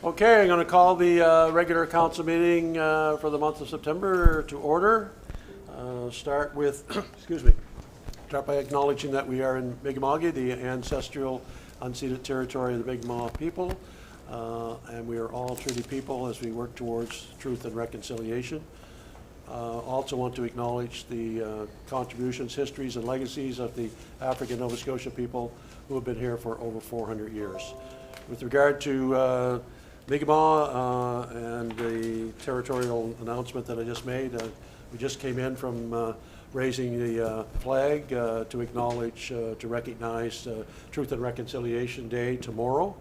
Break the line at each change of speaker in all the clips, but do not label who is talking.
Okay, I'm going to call the regular council meeting for the month of September to order. Start with, excuse me, start by acknowledging that we are in Mi'kmaq, the ancestral unceded territory of the Mi'kmaq people, and we are all treaty people as we work towards truth and reconciliation. Also want to acknowledge the contributions, histories, and legacies of the African Nova Scotia people who have been here for over 400 years. With regard to Mi'kmaq and the territorial announcement that I just made, we just came in from raising the flag to acknowledge, to recognize Truth and Reconciliation Day tomorrow.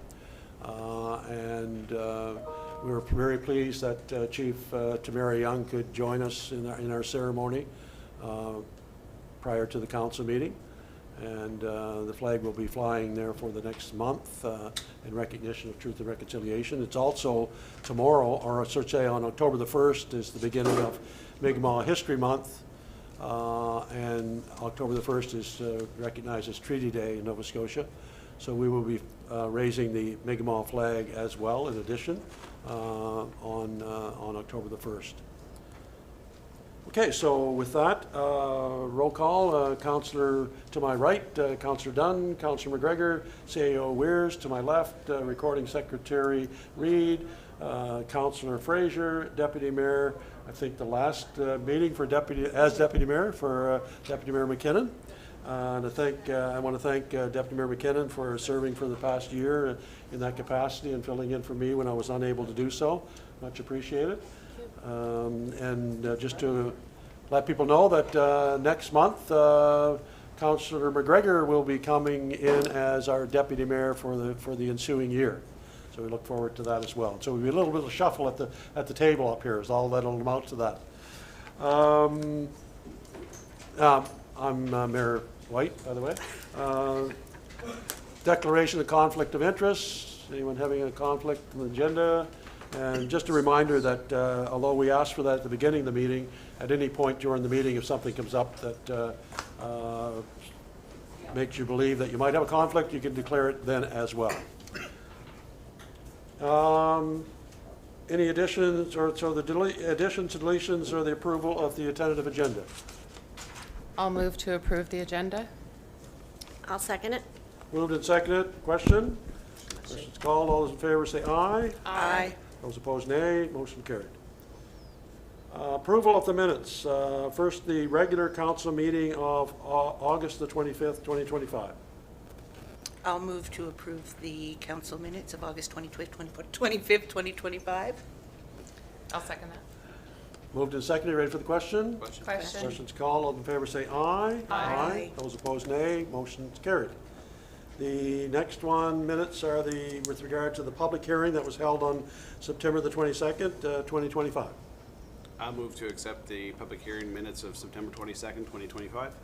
And we were very pleased that Chief Tamara Young could join us in our ceremony prior to the council meeting. And the flag will be flying there for the next month in recognition of Truth and Reconciliation. It's also tomorrow, or I should say on October the 1st, is the beginning of Mi'kmaq History Month. And October the 1st is recognized as Treaty Day in Nova Scotia. So we will be raising the Mi'kmaq flag as well, in addition, on October the 1st. Okay, so with that, roll call. Councillor to my right, Councillor Dunn, Councillor McGregor, CAO Weirs to my left, Recording Secretary Reid, Councillor Fraser, Deputy Mayor, I think the last meeting for Deputy Mayor for Deputy Mayor McKinnon. And I want to thank Deputy Mayor McKinnon for serving for the past year in that capacity and filling in for me when I was unable to do so. Much appreciated. Just to let people know that next month, Councillor McGregor will be coming in as our Deputy Mayor for the ensuing year. So we look forward to that as well. So we'll be a little bit of shuffle at the table up here, is all that'll amount to that. I'm Mayor White, by the way. Declaration of conflict of interest. Anyone having a conflict on the agenda? And just a reminder that although we asked for that at the beginning of the meeting, at any point during the meeting, if something comes up that makes you believe that you might have a conflict, you can declare it then as well. Any additions, or so the additions, deletions, or the approval of the tentative agenda?
I'll move to approve the agenda.
I'll second it.
Moved and seconded. Question? Questions called. All those in favor say aye.
Aye.
Those opposed, nay. Motion carried. Approval of the minutes. First, the regular council meeting of August the 25th, 2025.
I'll move to approve the council minutes of August 25th, 2025.
I'll second that.
Moved and seconded. Ready for the question?
Question.
Questions called. All in favor say aye.
Aye.
Those opposed, nay. Motion carried. The next one, minutes, are with regard to the public hearing that was held on September the 22nd, 2025.
I'll move to accept the public hearing minutes of September 22nd, 2025.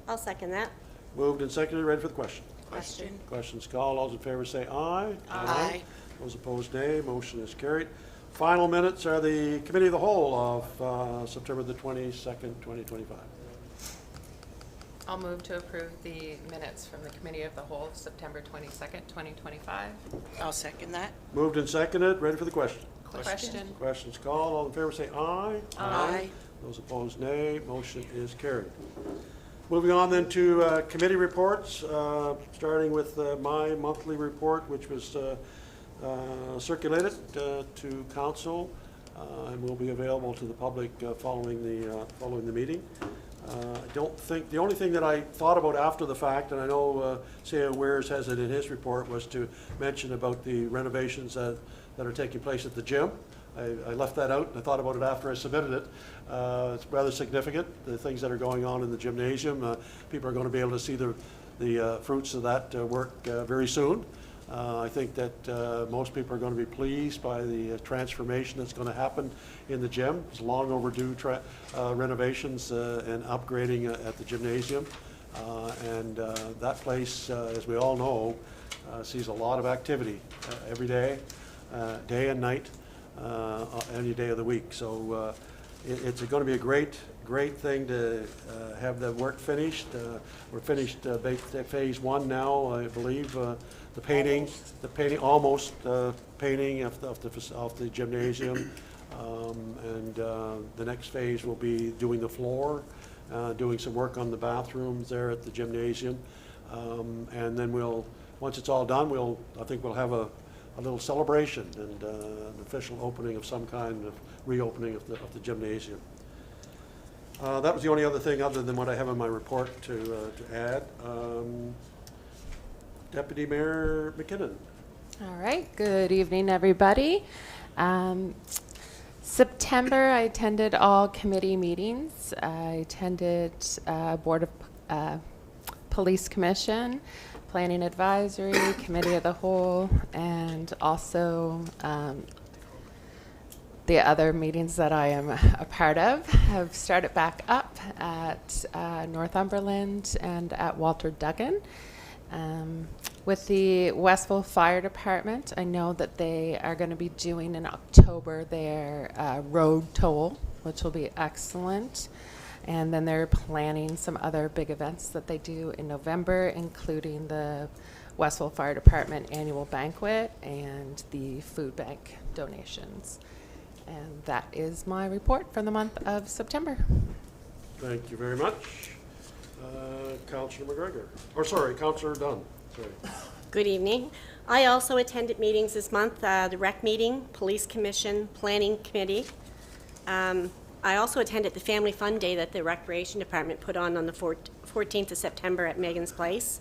I'll second that.
Moved and seconded. Ready for the question?
Question.
Questions called. All those in favor say aye.
Aye.
Those opposed, nay. Motion is carried. Final minutes are the Committee of the Whole of September the 22nd, 2025.
I'll move to approve the minutes from the Committee of the Whole of September 22nd, 2025.
I'll second that.
Moved and seconded. Ready for the question?
Question.
Questions called. All in favor say aye.
Aye.
Those opposed, nay. Motion is carried. Moving on then to committee reports, starting with my monthly report, which was circulated to council and will be available to the public following the meeting. I don't think, the only thing that I thought about after the fact, and I know CAO Weirs has it in his report, was to mention about the renovations that are taking place at the gym. I left that out, and I thought about it after I submitted it. It's rather significant, the things that are going on in the gymnasium. People are going to be able to see the fruits of that work very soon. I think that most people are going to be pleased by the transformation that's going to happen in the gym. It's long overdue renovations and upgrading at the gymnasium. That place, as we all know, sees a lot of activity every day, day and night, any day of the week. So it's going to be a great thing to have the work finished. We're finished phase one now, I believe, painting, almost painting of the gymnasium. And the next phase will be doing the floor, doing some work on the bathrooms there at the gymnasium. And then once it's all done, I think we'll have a little celebration and an official opening of some kind of reopening of the gymnasium. That was the only other thing other than what I have in my report to add. Deputy Mayor McKinnon.
All right, good evening, everybody. September, I attended all committee meetings. I attended Board of Police Commission, Planning Advisory, Committee of the Whole, and also the other meetings that I am a part of have started back up at Northumberland and at Walter Duggan. With the Westville Fire Department, I know that they are going to be doing in October their road toll, which will be excellent. And then they're planning some other big events that they do in November, including the Westville Fire Department annual banquet and the food bank donations. And that is my report for the month of September.
Thank you very much. Councillor McGregor, or sorry, Councillor Dunn. Sorry.
Good evening. I also attended meetings this month, the rec meeting, police commission, planning committee. I also attended the family fun day that the recreation department put on the 14th of September at Megan's Place.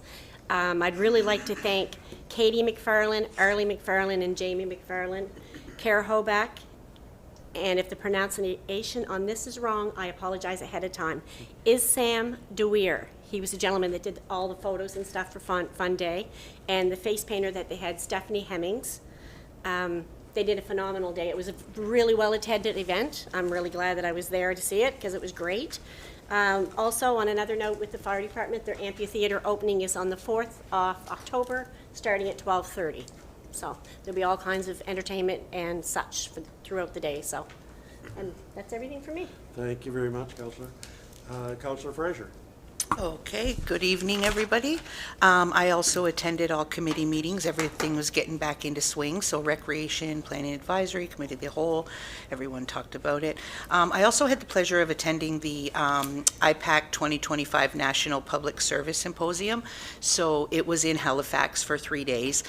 I'd really like to thank Katie McFarland, Arlie McFarland, and Jamie McFarland, Kara Hoback, and if the pronunciation on this is wrong, I apologize ahead of time, is Sam DeWeer. He was the gentleman that did all the photos and stuff for Fun Day, and the face painter that they had, Stephanie Hemmings. They did a phenomenal day. It was a really well-attended event. I'm really glad that I was there to see it because it was great. Also, on another note with the fire department, their amphitheater opening is on the 4th of October, starting at 12:30. So there'll be all kinds of entertainment and such throughout the day. So, and that's everything for me.
Thank you very much, Councillor. Councillor Fraser.
Okay, good evening, everybody. I also attended all committee meetings. Everything was getting back into swing, so Recreation, Planning Advisory, Committee of the Whole, everyone talked about it. I also had the pleasure of attending the IPAC 2025 National Public Service Symposium. So it was in Halifax for 3 days.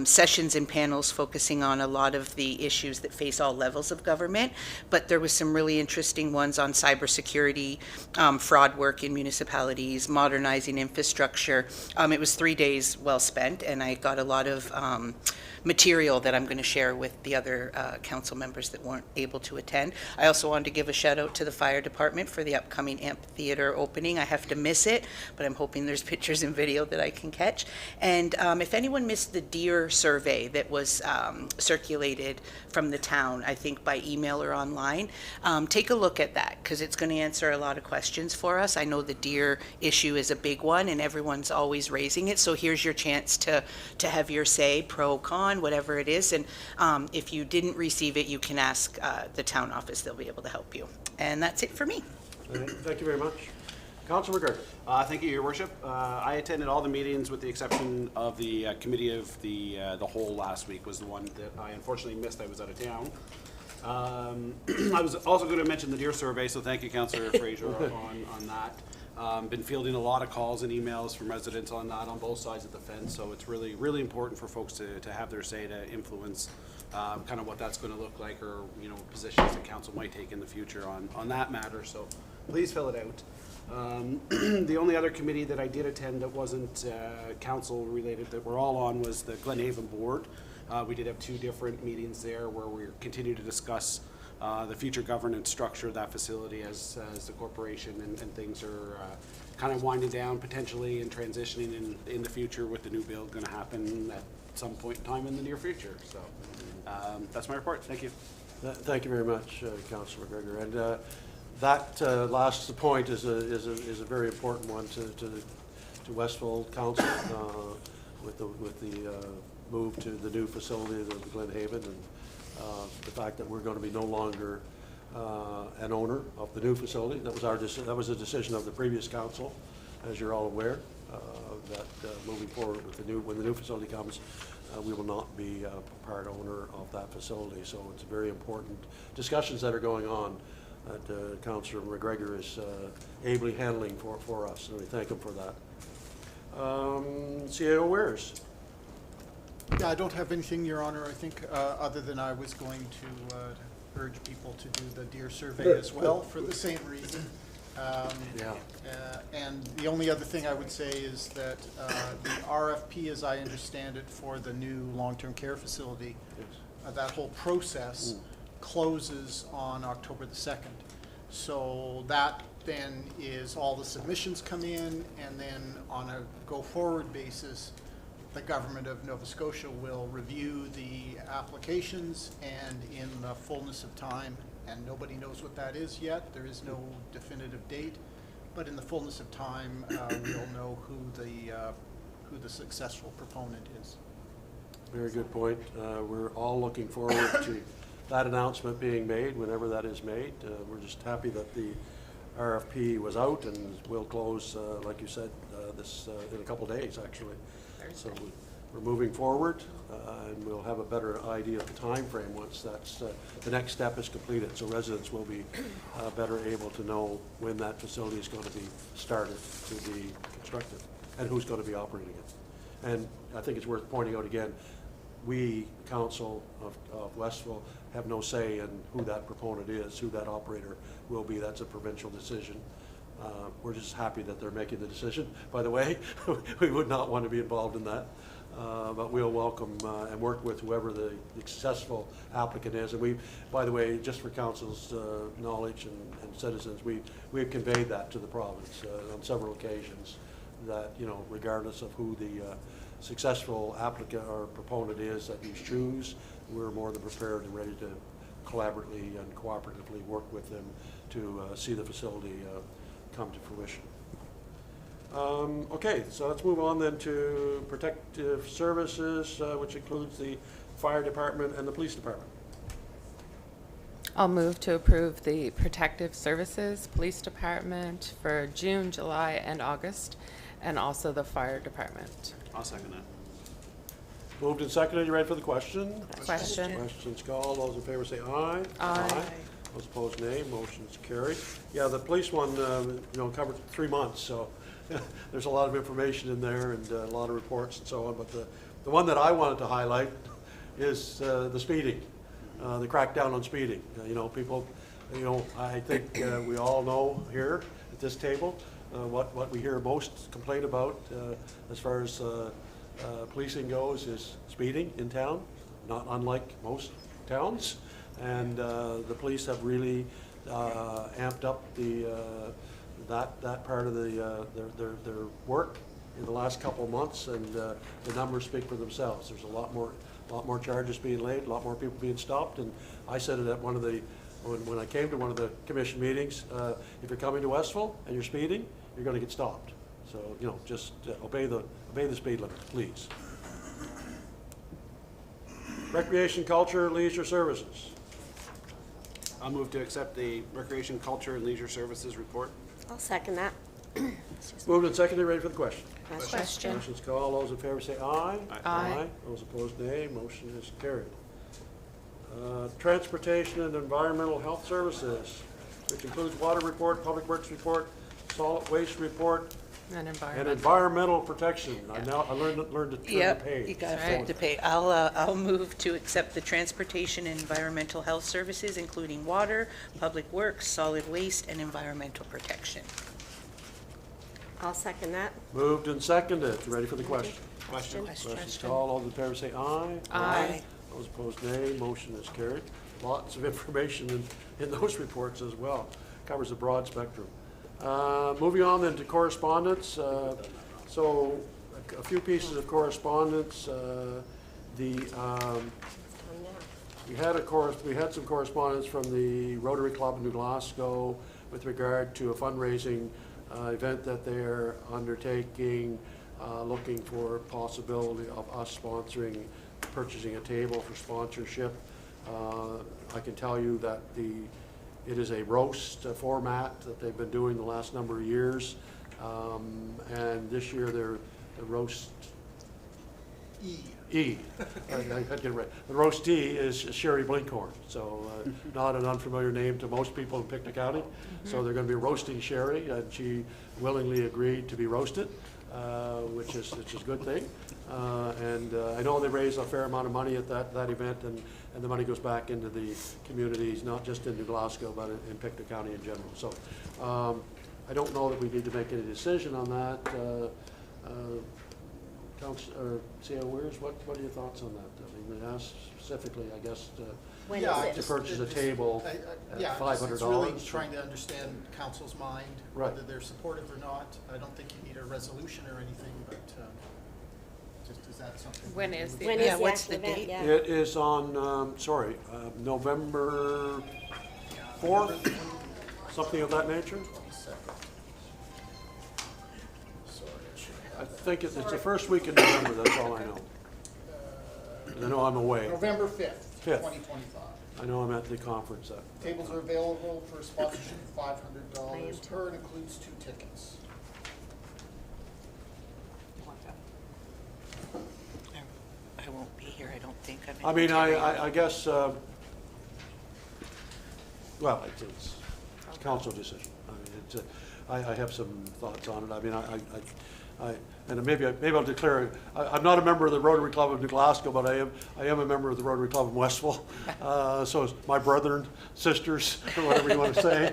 Sessions and panels focusing on a lot of the issues that face all levels of government, but there was some really interesting ones on cybersecurity, fraud work in municipalities, modernizing infrastructure. It was 3 days well spent, and I got a lot of material that I'm going to share with the other council members that weren't able to attend. I also wanted to give a shout out to the fire department for the upcoming amphitheater opening. I have to miss it, but I'm hoping there's pictures and video that I can catch. And if anyone missed the deer survey that was circulated from the town, I think by email or online, take a look at that because it's going to answer a lot of questions for us. I know the deer issue is a big one and everyone's always raising it, so here's your chance to have your say, pro, con, whatever it is. And if you didn't receive it, you can ask the town office. They'll be able to help you. And that's it for me.
Thank you very much. Councillor McGregor.
Thank you, Your Worship. I attended all the meetings with the exception of the Committee of the Whole last week was the one that I unfortunately missed. I was out of town. I was also going to mention the deer survey, so thank you, Councillor Fraser, on that. Been fielding a lot of calls and emails from residents on that on both sides of the fence, so it's really, really important for folks to have their say, to influence kind of what that's going to look like, or positions that council might take in the future on that matter. So please fill it out. The only other committee that I did attend that wasn't council related that we're all on was the Glenhaven Board. We did have 2 different meetings there where we continue to discuss the future governance structure of that facility as the corporation and things are kind of winding down potentially and transitioning in the future with the new build going to happen at some point in time in the near future. So that's my report. Thank you.
Thank you very much, Councillor McGregor. And that last point is a very important one to Westville Council with the move to the new facility, the Glenhaven, and the fact that we're going to be no longer an owner of the new facility. That was a decision of the previous council, as you're all aware. that moving forward with when the new facility comes, we will not be a part owner of that facility. So it's very important discussions that are going on that Councillor McGregor is ably handling for us, and we thank him for that. CAO Wares.
Yeah, I don't have anything, Your Honor. I think other than I was going to urge people to do the deer survey as well for the same reason.
Yeah.
And the only other thing I would say is that the RFP, as I understand it, for the new long-term care facility, that whole process closes on October the 2nd. So that then is all the submissions come in, and then on a go-forward basis, the government of Nova Scotia will review the applications, and in the fullness of time, and nobody knows what that is yet, there is no definitive date, but in the fullness of time, we'll know who the successful proponent is.
Very good point. We're all looking forward to that announcement being made, whenever that is made. We're just happy that the RFP was out and will close, like you said, this in a couple days, actually. So we're moving forward, and we'll have a better idea of the time frame once that's the next step is completed. So residents will be better able to know when that facility is going to be started to be constructed and who's going to be operating it. And I think it's worth pointing out again, we, Council of Westville, have no say in who that proponent is, who that operator will be. That's a provincial decision. We're just happy that they're making the decision, by the way. We would not want to be involved in that. But we'll welcome and work with whoever the successful applicant is. And we, by the way, just for Council's knowledge and citizens, we've conveyed that to the province on several occasions, that, you know, regardless of who the successful applicant or proponent is that you choose, we're more than prepared and ready to collaboratively and cooperatively work with them to see the facility come to fruition. Okay, so let's move on then to protective services, which includes the fire department and the police department.
I'll move to approve the protective services, police department for June, July, and August, and also the fire department.
I'll second that.
Moved and seconded. You ready for the question?
Question.
Questions called. Those in favor say aye.
Aye.
Those opposed, nay. Motion's carried. Yeah, the police one, you know, covered 3 months, so there's a lot of information in there and a lot of reports and so on. But the one that I wanted to highlight is the speeding, the crackdown on speeding. You know, people, you know, I think we all know here at this table what we hear most complain about as far as policing goes is speeding in town, not unlike most towns. And the police have really amped up that part of their work in the last couple of months, and the numbers speak for themselves. There's a lot more charges being laid, a lot more people being stopped. And I said it at one of the when I came to one of the commission meetings. If you're coming to Westville and you're speeding, you're going to get stopped. So, you know, just obey the speed limit, please. Recreation, culture, leisure services.
I'll move to accept the Recreation, Culture, and Leisure Services report.
I'll second that.
Moved and seconded. Ready for the question?
Question.
Questions called. Those in favor say aye.
Aye.
Those opposed, nay. Motion is carried. Transportation and environmental health services, which includes water report, public works report, solid waste report,
And
and
environment.
environmental protection. I learned to turn the
Yep,
page.
you got to
Right.
flip the page. I'll move to accept the transportation and environmental health services, including water, public works, solid waste, and environmental protection.
I'll second that.
Moved and seconded. You ready for the question?
Question.
Questions called. All in favor say aye.
Aye.
Those opposed, nay. Motion is carried. Lots of information in those reports as well. Covers a broad spectrum. Moving on then to correspondence. So a few pieces of correspondence. We had some correspondence from the Rotary Club in New Glasgow with regard to a fundraising event that they're undertaking, looking for possibility of us purchasing a table for sponsorship. I can tell you that it is a roast format that they've been doing the last number of years. And this year, they're the roast
E.
E. I get it right. The roastee is Sherry Blinkhorn, so not an unfamiliar name to most people in Pictou County. So they're going to be roasting Sherry, and she willingly agreed to be roasted, which is a good thing. And I know they raise a fair amount of money at that event, and the money goes back into the communities, not just in New Glasgow, but in Pictou County in general. So I don't know that we need to make any decision on that. C.O. Weirs, what are your thoughts on that? I mean, they asked specifically, I guess,
When
Yeah,
is
I
it?
to purchase a table at
Yeah,
$500.
it's really trying to understand council's mind,
Right.
whether they're supportive or not. I don't think you need a resolution or anything, but just, is that something?
When is the
When
event?
is the
what's
actual
the
event?
date?
Yeah.
It is on, November 4th, something of that nature. I think it's the first week in November, that's all I know. And I know I'm away.
November 5th,
Fifth.
2025.
I know I'm at the conference that.
Tables are available for sponsorship of
I am
$500
too.
per, and includes 2 tickets.
I won't be here, I don't think. I'm in
I mean,
Ontario.
I guess, well, it's a council decision. I mean, it's, I have some thoughts on it. I mean, and maybe I'll declare, I'm not a member of the Rotary Club of New Glasgow, but I am a member of the Rotary Club of Westville. So it's my brethren, sisters, or whatever you want to say.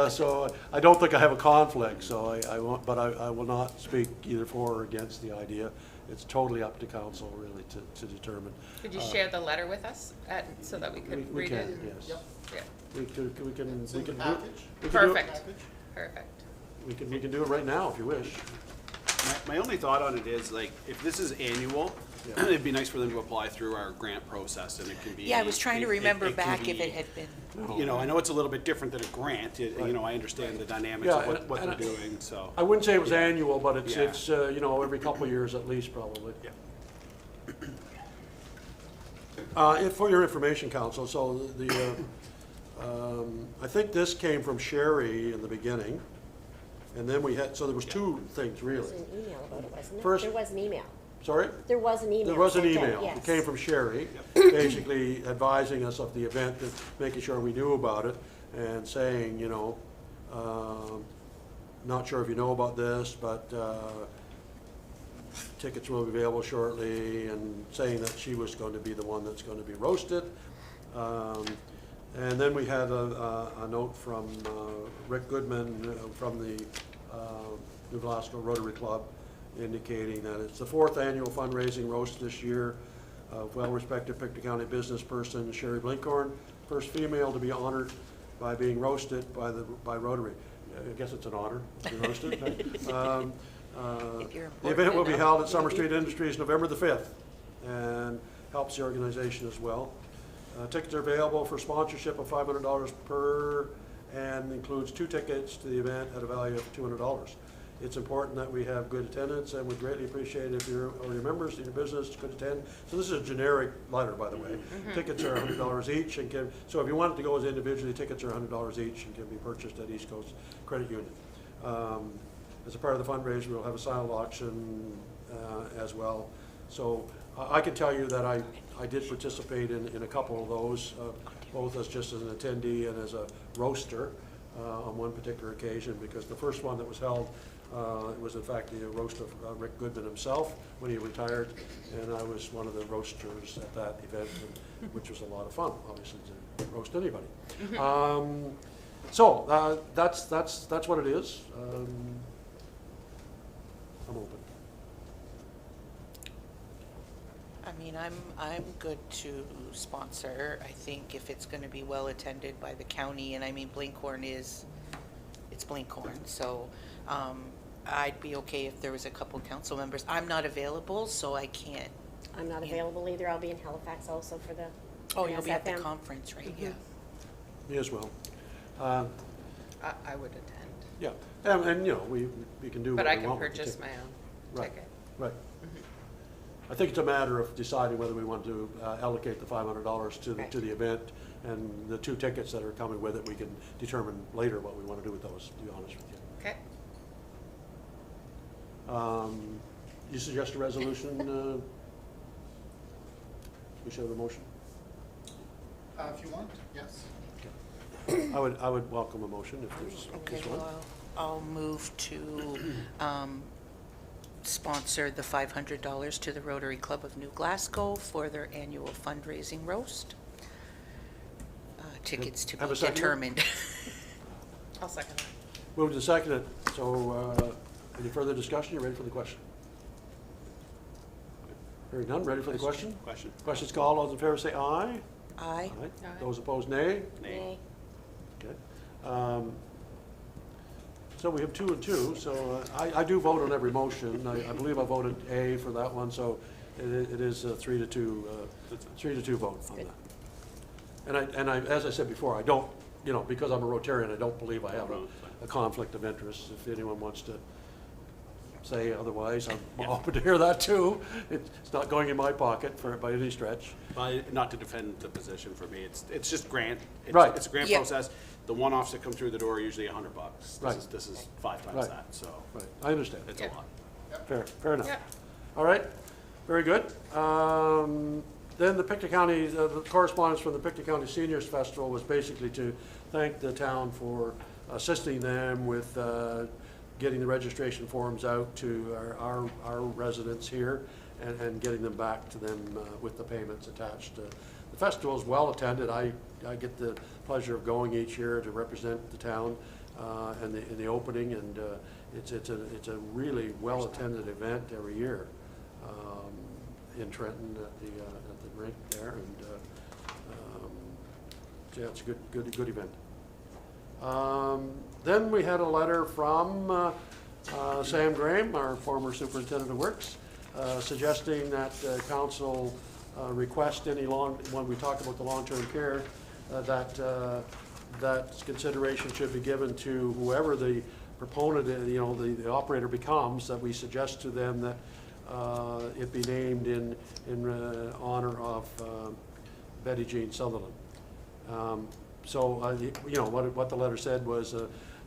So I don't think I have a conflict, so I won't, but I will not speak either for or against the idea. It's totally up to council, really, to determine.
Could you share the letter with us so that we
We
could read
can,
it?
yes.
Yep.
Yeah,
We can,
It's
we
in the
can do,
package.
we can do it-
perfect,
Package.
perfect.
we can do it right now if you wish.
My only thought on it is, like, if this is annual,
Yeah.
it'd be nice for them to apply through our grant process, and it can be.
Yeah, I was trying to remember
can
back if
be-
it had been.
You know, I know it's a little bit different than a grant, you know, I understand the dynamics
Yeah,
of what
and
they're doing, so.
I wouldn't say it was annual, but
Yeah.
it's you know, every couple of years at least, probably.
Yeah.
For your information, council, so I think this came from Sherry in the beginning, and then we had, so there was two things,
There was
really.
an email about it, wasn't
First-
there? There was an email.
Sorry?
There was an email.
There was an
sent out,
email.
yes.
It came from Sherry, basically advising us of the event, and making sure we knew about it, and saying, you know, not sure if you know about this, but tickets will be available shortly, and saying that she was going to be the one that's going to be roasted. And then we had a note from Rick Goodman from the New Glasgow Rotary Club, indicating that it's the 4th annual fundraising roast this year of well-respected Pictou County business person Sherry Blinkhorn, first female to be honored by being roasted by Rotary. I guess it's an honor to be roasted.
If you're
The event will be
important
held at
enough.
Summer Street Industries November the 5th, and helps the organization as well. Tickets are available for sponsorship of $500 per, and includes 2 tickets to the event at a value of $200. It's important that we have good attendance, and would greatly appreciate if your members in your business could attend. So this is a generic letter, by the way. Tickets are $100 each, and so if you want it to go as individually, tickets are $100 each and can be purchased at East Coast Credit Union. As a part of the fundraiser, we'll have a silent auction as well. So I can tell you that I did participate in a couple of those, both as just as an attendee and as a roaster on one particular occasion, because the first one that was held, it was in fact the roast of Rick Goodman himself when he retired, and I was one of the roasters at that event, which was a lot of fun, obviously, to roast anybody. So that's what it is. I'm open.
I mean, I'm good to sponsor. I think if it's gonna be well attended by the county, and I mean, Blinkhorn it's Blinkhorn, so, I'd be okay if there was a couple council members. I'm not available, so I can't.
I'm not
Yeah.
available either. I'll be in Halifax also for the.
Oh, you'll be at the
SFM.
conference, right? Yeah.
Me as well.
I would attend,
Yeah, and you know, we can do what
but
we
I
want
can
with the
purchase
ticket.
my own
Right.
ticket.
Right. I think it's a matter of deciding whether we want to allocate the $500 to
Right.
the event, and the 2 tickets that are coming with it, we can determine later what we want to do with those, to be honest with you.
Okay,
You suggest a resolution? We should have a motion.
If you want, yes.
I would welcome a motion if there's
Okay,
one.
well, I'll move to sponsor the $500 to the Rotary Club of New Glasgow for their annual fundraising roast. Tickets to
Have
be
a seconder?
determined.
I'll second that.
Moved and seconded. So, any further discussion? You ready for the question? Hearing none, ready for the question?
Question?
Questions called. All those in favor say aye.
Aye.
Aye.
Those opposed, nay.
Nay.
Okay. So we have 2 and 2, so I do vote on every motion. I believe I voted A for that one, so it is a 3-2, 3-2 vote on that. And I, as I said before, I don't, because I'm a Rotarian, I don't believe I have a conflict of interest. If anyone wants to say otherwise, I'm open to hear that too. It's not going in my pocket by any stretch.
Not to defend the position for me, it's just grant.
Right.
It's a grant
Yeah.
process. The one-offs that come through the door are usually $100.
Right.
This is 5 times
Right.
that, so
Right, I understand.
it's a
Yeah.
lot.
Fair enough.
Yeah.
All right, very good. Then the Pictou County, the correspondence from the Pictou County Seniors Festival was basically to thank the town for assisting them with getting the registration forms out to our residents here and getting them back to them with the payments attached. The festival is well attended. I get the pleasure of going each year to represent the town in the opening, and it's a really well attended event every year in Trenton at the rink there, and so yeah, it's a good event. Then we had a letter from Sam Graham, our former superintendent of works, suggesting that council request when we talk about the long-term care, that consideration should be given to whoever the proponent, the operator becomes, that we suggest to them that it be named in honor of Betty Jean Sutherland. So, what the letter said was,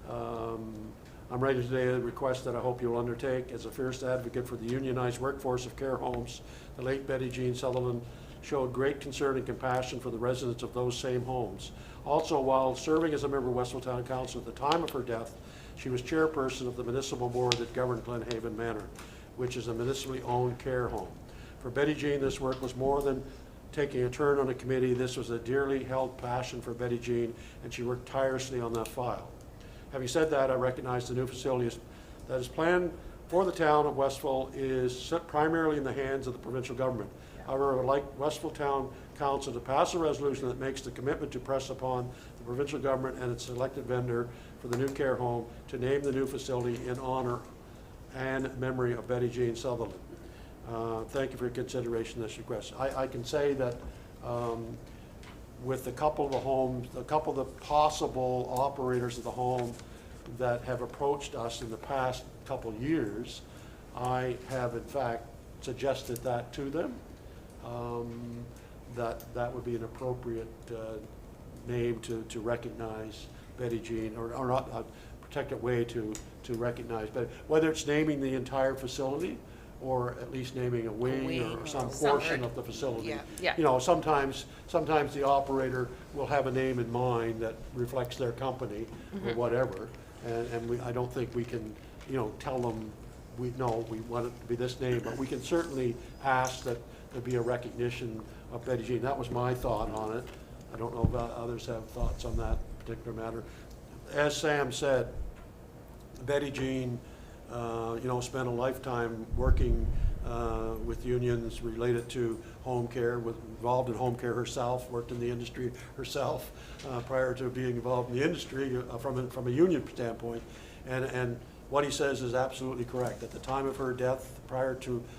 I'm writing today a request that I hope you'll undertake. As a fierce advocate for the unionized workforce of care homes, the late Betty Jean Sutherland showed great concern and compassion for the residents of those same homes. Also, while serving as a member of Westville Town Council at the time of her death, she was chairperson of the municipal board that governed Glenhaven Manor, which is a municipally owned care home. For Betty Jean, this work was more than taking a turn on a committee. This was a dearly held passion for Betty Jean, and she worked tirelessly on that file. Having said that, I recognize the new facility that is planned for the town of Westville is primarily in the hands of the provincial government. However, I would like Westville Town Council to pass a resolution that makes the commitment to press upon the provincial government and its selected vendor for the new care home to name the new facility in honor and memory of Betty Jean Sutherland. Thank you for your consideration of this request. I can say that with a couple of the possible operators of the home that have approached us in the past couple years, I have in fact suggested that to them, that would be an appropriate name to recognize Betty Jean, or not a protected way to recognize, but whether it's naming the entire facility or at least naming a wing or some portion of the facility.
Yeah.
Yeah.
You know, sometimes the operator will have a name in mind that reflects their company or whatever, and I don't think we can, tell them, we want it to be this name, but we can certainly ask that there be a recognition of Betty Jean. That was my thought on it. I don't know if others have thoughts on that particular matter. As Sam said, Betty Jean, spent a lifetime working with unions related to home care, involved in home care herself, worked in the industry herself prior to being involved in the industry from a union standpoint. And what he says is absolutely correct. At the time of her death,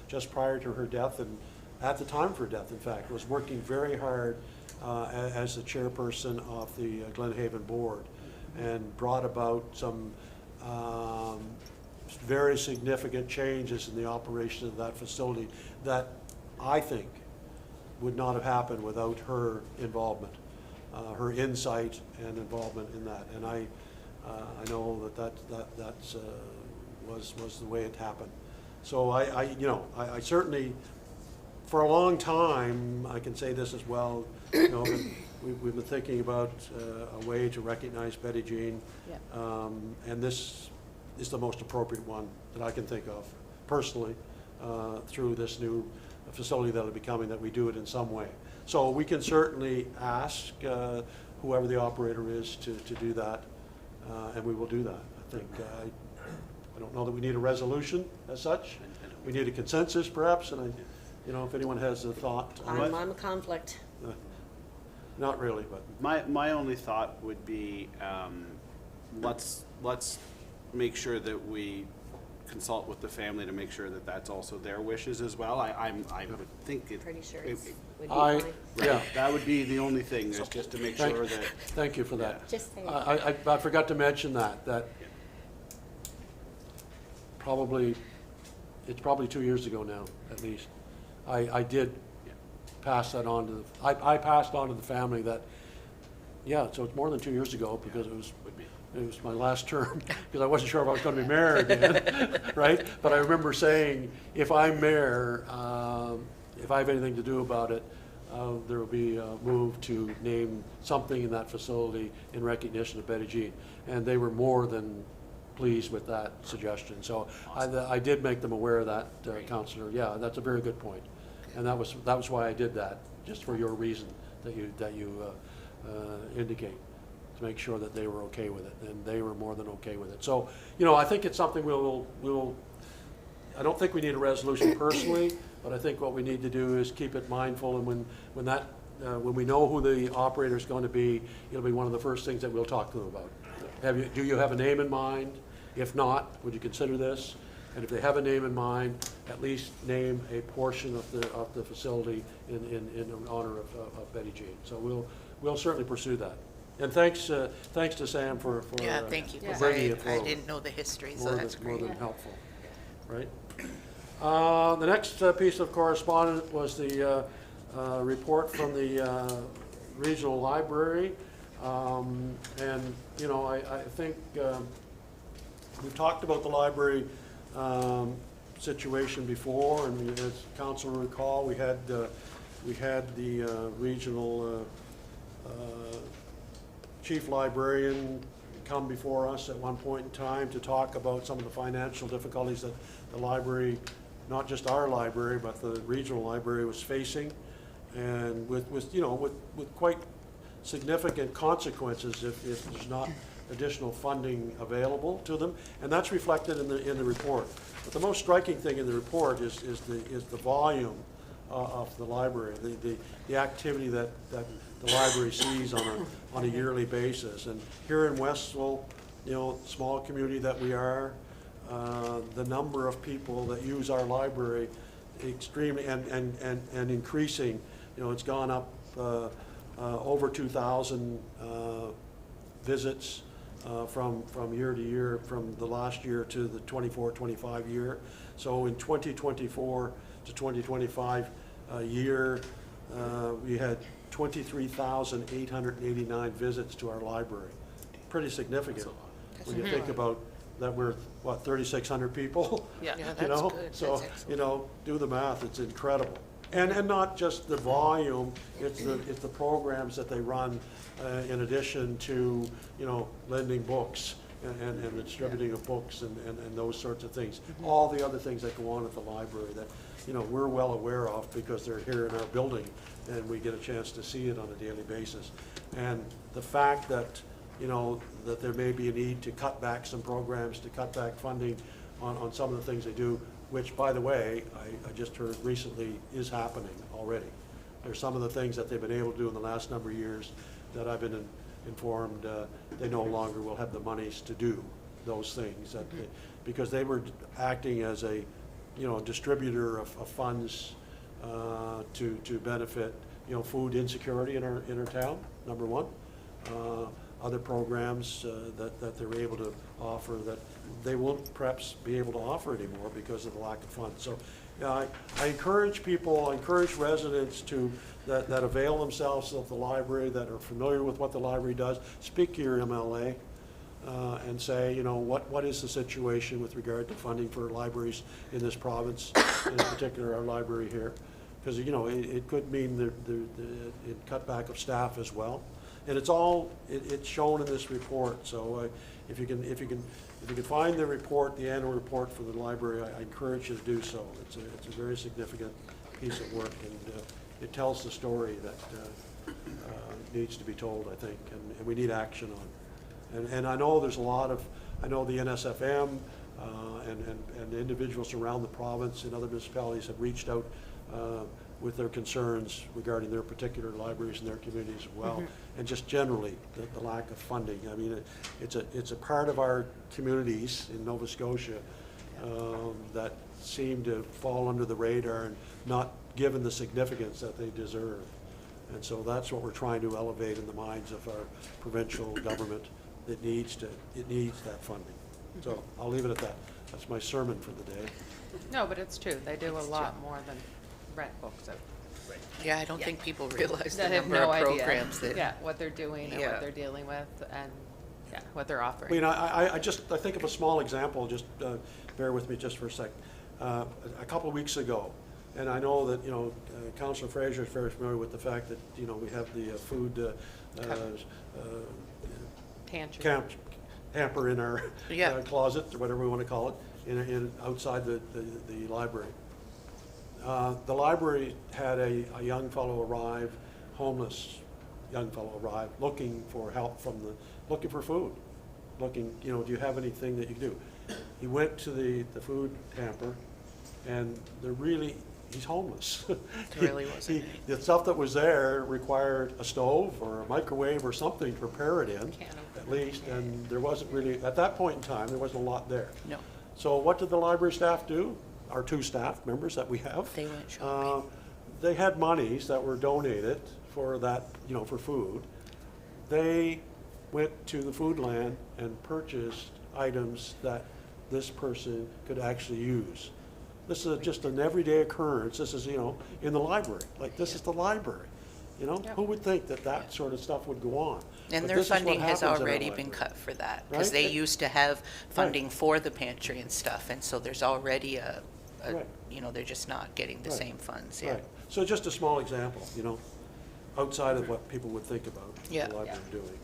just prior to her death, and at the time of her death, in fact, was working very hard as the chairperson of the Glenhaven board, and brought about some very significant changes in the operation of that facility that I think would not have happened without her involvement, her insight and involvement in that. And I know that was the way it happened. So I certainly, for a long time, I can say this as well, we've been thinking about a way to recognize Betty Jean.
Yep.
And this is the most appropriate one that I can think of personally, through this new facility that'll be coming, that we do it in some way. So we can certainly ask whoever the operator is to do that, and we will do that. I think, I don't know that we need a resolution as such. We need a consensus perhaps, and if anyone has a thought.
I'm on the conflict.
Not really, but.
My only thought would be, let's make sure that we consult with the family to make sure that that's also their wishes as well. I would think it.
Pretty sure
it-
it would be
I-
fine.
Yeah.
That would be the only thing, is just to make
Thank-
sure that.
Thank you for that.
Just saying.
I forgot to mention that probably, it's probably 2 years ago now, at least. I did pass that on to, I passed on to the family that, so it's more than 2 years ago, because it was my last term, because I wasn't sure if I was going to be mayor again, right? But I remember saying, if I'm mayor, if I have anything to do about it, there will be a move to name something in that facility in recognition of Betty Jean. And they were more than pleased with that suggestion. So I did make them aware of that, Councillor. Yeah, that's a very good point. And that was why I did that, just for your reason that you indicate, to make sure that they were okay with it, and they were more than okay with it. So, I think it's something we'll, I don't think we need a resolution personally, but I think what we need to do is keep it mindful, and when we know who the operator is going to be, it'll be one of the first things that we'll talk to them about. Do you have a name in mind? If not, would you consider this? And if they have a name in mind, at least name a portion of the facility in honor of Betty Jean. So we'll certainly pursue that. And thanks to Sam for
Yeah, thank you,
for
because
bringing it
I
forward.
didn't know the history, so
More
that's
than, more
great.
than helpful, right? The next piece of correspondence was the report from the regional library. And, I think we've talked about the library situation before, and as council will recall, we had the regional chief librarian come before us at one point in time to talk about some of the financial difficulties that the library, not just our library, but the regional library was facing, and with quite significant consequences if there's not additional funding available to them, and that's reflected in the report. But the most striking thing in the report is the volume of the library, the activity that the library sees on a yearly basis. And here in Westville, small community that we are, the number of people that use our library extremely and increasing. It's gone up over 2,000 visits from year to year, from the last year to the 24-25 year. So in 2024 to 2025 year, we had 23,889 visits to our library. Pretty significant when you think about that we're, 3,600 people?
Yeah,
You
that's
know?
good.
So,
That's excellent.
do the math, it's incredible. And not just the volume, it's the programs that they run in addition to, lending books and the distributing of books and those sorts of things. All the other things that go on at the library that, we're well aware of because they're here in our building and we get a chance to see it on a daily basis. And the fact that, that there may be a need to cut back some programs, to cut back funding on some of the things they do, which, by the way, I just heard recently is happening already. There's some of the things that they've been able to do in the last number of years that I've been informed they no longer will have the monies to do those things because they were acting as a distributor of funds to benefit food insecurity in our town, number one. Other programs that they're able to offer that they won't perhaps be able to offer anymore because of the lack of funds. So I encourage people, I encourage residents that avail themselves of the library, that are familiar with what the library does. Speak to your MLA. and say, you know, what is the situation with regard to funding for libraries in this province, in particular our library here? Because, you know, it could mean the cutback of staff as well. And it's all, it's shown in this report, so if you can find the report, the annual report for the library, I encourage you to do so. It's a very significant piece of work, and it tells the story that needs to be told, I think, and we need action on. And I know there's a lot of, I know the NSFM and the individuals around the province and other municipalities have reached out with their concerns regarding their particular libraries and their communities as well, and just generally the lack of funding. I mean, it's a part of our communities in Nova Scotia that seem to fall under the radar and not given the significance that they deserve. And so that's what we're trying to elevate in the minds of our provincial government. It needs that funding. So I'll leave it at that. That's my sermon for the day.
No, but it's true. They do a lot more than rent books out.
Yeah, I don't think people realize the
That have
number
no
of
idea.
programs that.
Yeah, what they're doing and
Yeah.
what they're dealing with and, yeah, what they're
I
offering.
mean, I think of a small example, just bear with me just for a sec. A couple of weeks ago, and I know that, you know, Councillor Fraser is very familiar with the fact that, you know, we have the food
Pantry.
hamper in our
Yeah.
closet, or whatever we want to call it, in outside the library. The library had a young fellow arrive, homeless young fellow arrive, looking for help looking for food, looking, you know, do you have anything that you can do? He went to the food hamper, and he's homeless.
There really wasn't
The stuff that was there required a stove or a microwave or something to prepare it in,
Can of
at least, and there wasn't really, at that point in time, there wasn't a lot there.
No.
So what did the library staff do? Our 2 staff members that we have.
They went shopping.
They had monies that were donated for that, you know, for food. They went to the food land and purchased items that this person could actually use. This is just an everyday occurrence. This is, you know, in the library. Like, this is the library. You know,
Yep.
who would think that sort of stuff would go on?
And
But
their
this is what
funding has
happens in our
already been
library.
cut for that, because
Right.
they used to have funding for the pantry and stuff, and so there's already
Right.
you know, they're just not getting the
Right.
same funds, yeah.
Right. So just a small example, you know, outside of what people would think about
Yeah.
the library doing.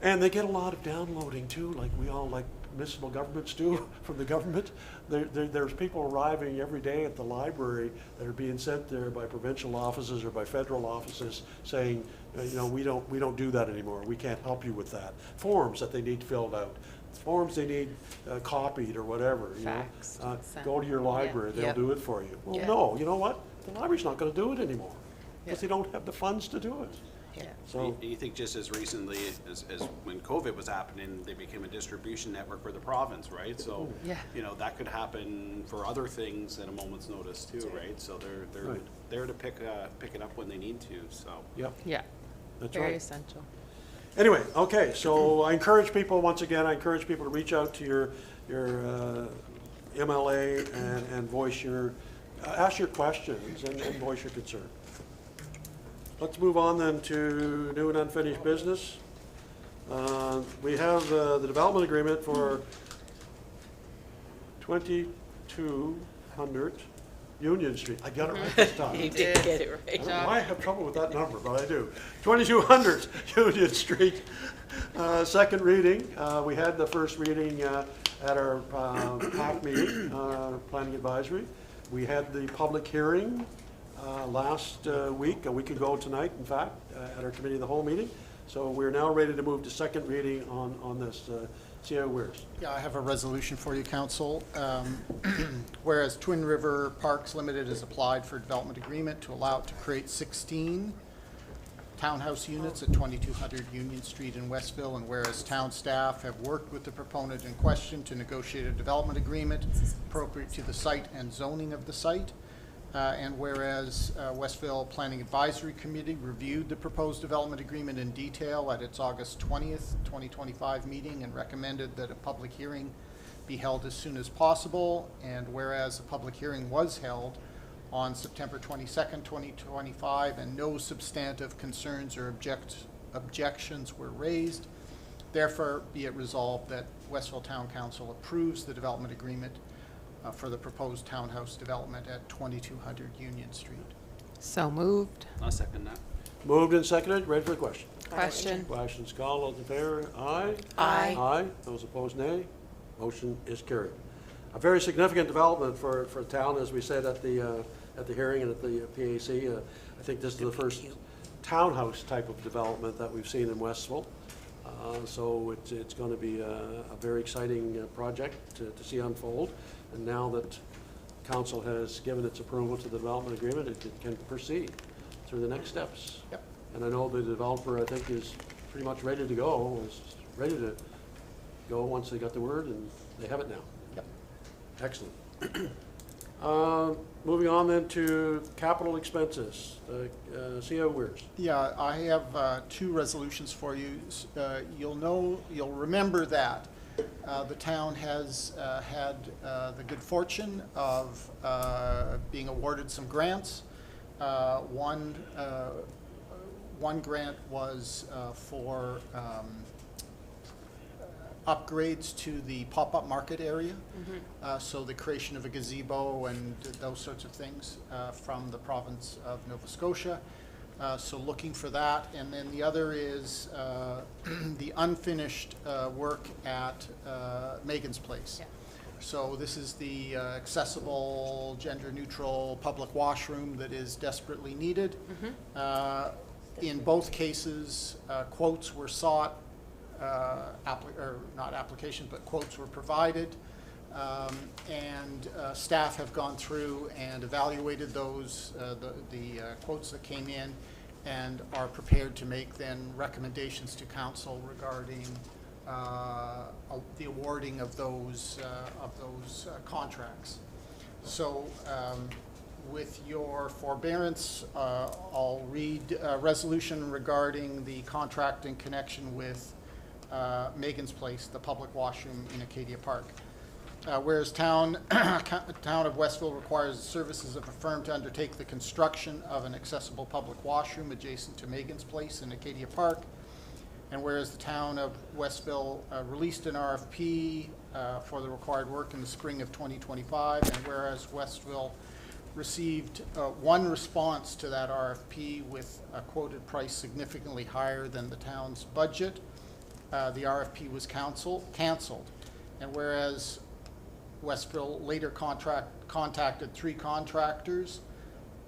And they get a lot of downloading too, like we all, like municipal governments do from the government. There's people arriving every day at the library that are being sent there by provincial offices or by federal offices saying, you know, we don't do that anymore. We can't help you with that. Forms that they need filled out, forms they need copied or whatever, you know.
Faxed, sent.
Go to your library,
Yeah.
they'll do it for you. Well,
Yeah.
no, you know what? The library's not gonna do it anymore, because
Yeah.
they don't have the funds to do it.
Yeah.
So,
You think just as recently as when COVID was happening, they became a distribution network for the province, right? So,
Yeah.
you know, that could happen for other things at a moment's notice too, right? So they're
Right.
there to pick it up when they need to, so.
yep,
Yeah,
that's
very
right.
essential.
Anyway, okay, so I encourage people, once again, I encourage people to reach out to your MLA and voice ask your questions and voice your concern. Let's move on then to new and unfinished business. We have the development agreement for 2200 Union Street. I got it right this time.
You did get it
I
right.
don't know why I have trouble with that number, but I do. 2200 Union Street, second reading. We had the first reading at our PAC meeting, Planning Advisory. We had the public hearing last week, a week ago tonight, in fact, at our Committee of the Whole meeting. So we're now ready to move to second reading on this. C.O. Weirs.
Yeah, I have a resolution for you, Council. Whereas Twin River Parks Limited has applied for a development agreement to allow it to create 16 townhouse units at 2200 Union Street in Westville, and whereas town staff have worked with the proponent in question to negotiate a development agreement appropriate to the site and zoning of the site, and whereas Westville Planning Advisory Committee reviewed the proposed development agreement in detail at its August 20th, 2025 meeting and recommended that a public hearing be held as soon as possible, and whereas a public hearing was held on September 22nd, 2025, and no substantive concerns or objections were raised, Therefore, be it resolved that Westville Town Council approves the development agreement for the proposed townhouse development at 2200 Union Street.
So moved.
I'll second that.
Moved and seconded, ready for the question?
Question.
Questions called, all those in favor, aye?
Aye.
Aye. Those opposed, nay. Motion is carried. A very significant development for the town, as we said at the hearing and at the PAC. I think this is the first townhouse type of development that we've seen in Westville. So it's going to be a very exciting project to see unfold. And now that council has given its approval to the development agreement, it can proceed through the next steps.
Yep.
And I know the developer, I think, is pretty much ready to go, is ready to go once they got the word, and they have it now.
Yep.
Excellent. Moving on then to capital expenses. C.O. Weirs.
Yeah, I have two resolutions for you. You'll remember that the town has had the good fortune of being awarded some grants. One grant was for upgrades to the pop-up market area. So the creation of a gazebo and those sorts of things from the province of Nova Scotia. So looking for that. And then the other is the unfinished work at Megan's Place.
Yeah.
So this is the accessible, gender-neutral public washroom that is desperately needed. In both cases, quotes were sought, not applications, but quotes were provided. And staff have gone through and evaluated those, the quotes that came in, and are prepared to make then recommendations to council regarding the awarding of those contracts. So with your forbearance, I'll read a resolution regarding the contract in connection with Megan's Place, the public washroom in Acadia Park. Whereas town of Westville requires the services of a firm to undertake the construction of an accessible public washroom adjacent to Megan's Place in Acadia Park. And whereas the town of Westville released an RFP for the required work in the spring of 2025, and whereas Westville received one response to that RFP with a quoted price significantly higher than the town's budget, the RFP was canceled. And whereas Westville later contacted 3 contractors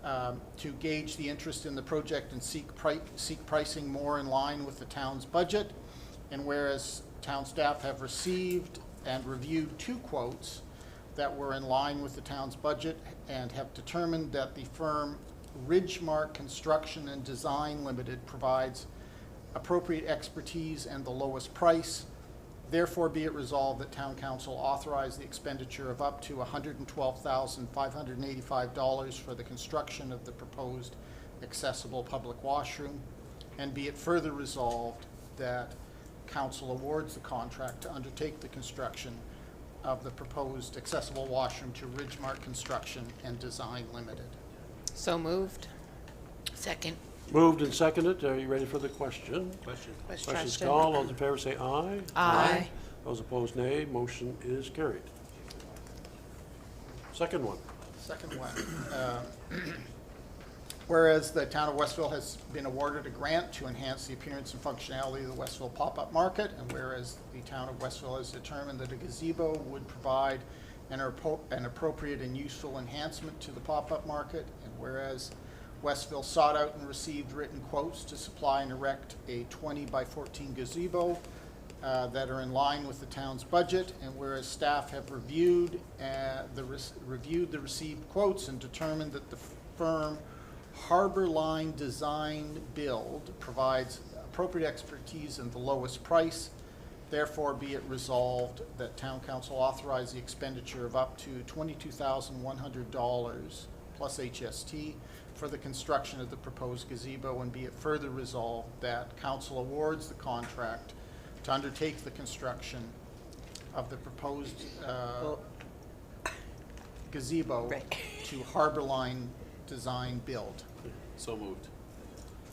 to gauge the interest in the project and seek pricing more in line with the town's budget. And whereas town staff have received and reviewed 2 quotes that were in line with the town's budget and have determined that the firm Ridgemark Construction and Design Limited provides appropriate expertise and the lowest price. Therefore, be it resolved that Town Council authorize the expenditure of up to $112,585 for the construction of the proposed accessible public washroom. And be it further resolved that Council awards the contract to undertake the construction of the proposed accessible washroom to Ridgemark Construction and Design Limited.
So moved.
Second.
Moved and seconded. Are you ready for the question?
Question.
Questions called. All those in favor say aye.
Aye.
Those opposed, nay. Motion is carried. Second one.
Second one. Whereas the town of Westville has been awarded a grant to enhance the appearance and functionality of the Westville pop-up market, and whereas the town of Westville has determined that a gazebo would provide an appropriate and useful enhancement to the pop-up market, and whereas Westville sought out and received written quotes to supply and erect a 20 by 14 gazebo that are in line with the town's budget, and whereas staff have reviewed the received quotes and determined that the firm Harbor Line Design Build provides appropriate expertise and the lowest price. Therefore, be it resolved that Town Council authorize the expenditure of up to $22,100 plus HST for the construction of the proposed gazebo, and be it further resolved that Council awards the contract to undertake the construction of the proposed gazebo
Right.
to Harbor Line Design Build.
So moved.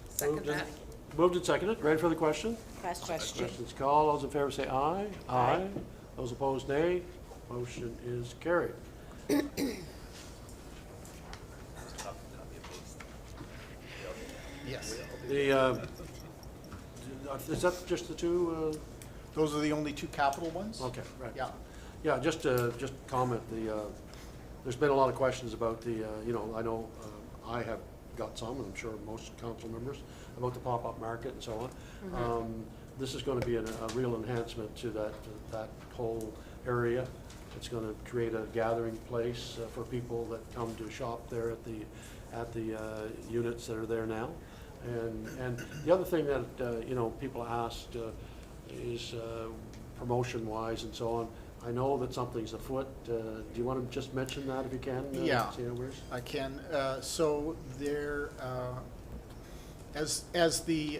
Second
Moved and-
that.
Moved and seconded. Ready for the question?
Question.
Questions called. Those in favor say aye.
Aye.
Those opposed, nay. Motion is carried.
Yes.
Is that just the two?
Those are the only two capital ones?
Okay, right.
Yeah.
Yeah, just comment, there's been a lot of questions about I know I have got some, and I'm sure most council members, about the pop-up market and so on. This is going to be a real enhancement to that whole area. It's going to create a gathering place for people that come to shop there at the units that are there now. And the other thing that, people asked is promotion-wise and so on. I know that something's afoot. Do you want to just mention that if you can?
Yeah.
Tina Weirs?
I can. So there, as the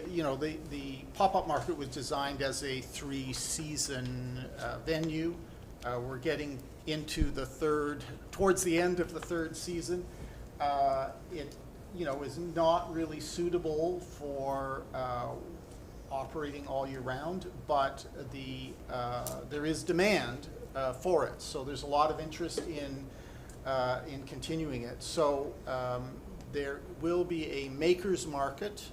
pop-up market was designed as a 3-season venue. We're getting into towards the end of the third season. It, is not really suitable for operating all year round, but there is demand for it. So there's a lot of interest in continuing it. So there will be a makers market